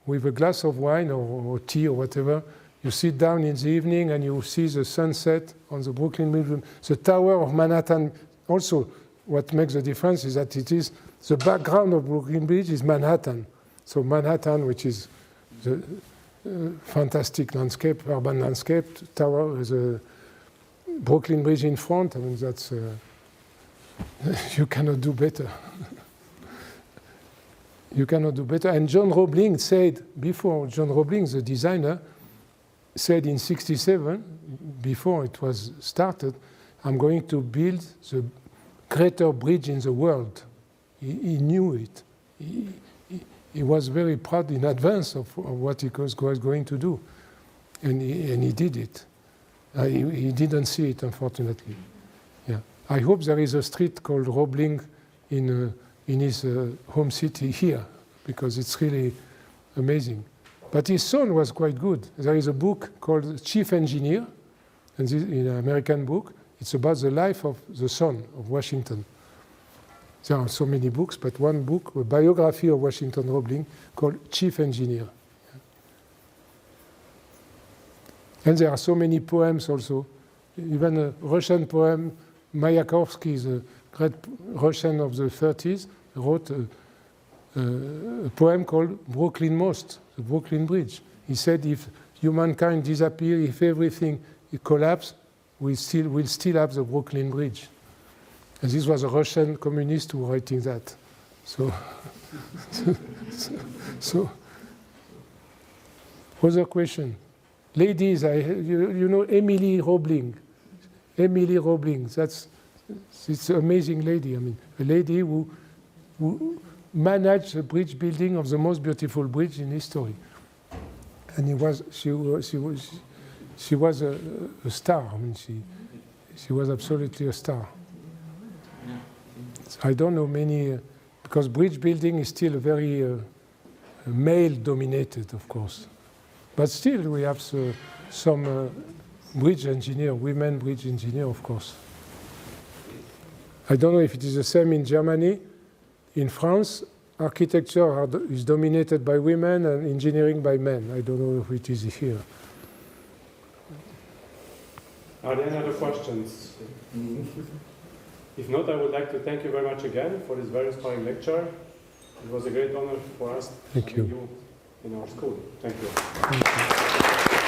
with a glass of wine or tea or whatever. You sit down in the evening and you see the sunset on the Brooklyn Bridge. The Tower of Manhattan. Also, what makes the difference is that it is the background of Brooklyn Bridge is Manhattan. So Manhattan, which is the fantastic landscape, urban landscape. Tower is a Brooklyn Bridge in front. I mean, that's you cannot do better. You cannot do better. And John Roebling said before. John Roebling, the designer, said in '67, before it was started, I'm going to build the greatest bridge in the world. He knew it. He was very proud in advance of what he was going to do. And he did it. He didn't see it, unfortunately. Yeah. I hope there is a street called Roebling in his home city here, because it's really amazing. But his son was quite good. There is a book called Chief Engineer, and this is an American book. It's about the life of the son of Washington. There are so many books, but one book, a biography of Washington Roebling, called Chief Engineer. And there are so many poems also. Even a Russian poem, Mayakovsky, the great Russian of the 30s, wrote a poem called Brooklyn Most, the Brooklyn Bridge. He said if humankind disappear, if everything collapses, we'll still have the Brooklyn Bridge. And this was a Russian communist who was writing that. So, so other question. Ladies, you know Emily Roebling. Emily Roebling, it's an amazing lady. I mean, a lady who managed the bridge building of the most beautiful bridge in history. And she was a star. I mean, she was absolutely a star. I don't know many, because bridge building is still very male-dominated, of course. But still, we have some bridge engineer, women bridge engineer, of course. I don't know if it is the same in Germany. In France, architecture is dominated by women and engineering by men. I don't know if it is here. Are there any other questions? If not, I would like to thank you very much again for this very inspiring lecture. It was a great honor for us Thank you. in our school. Thank you. Thank you.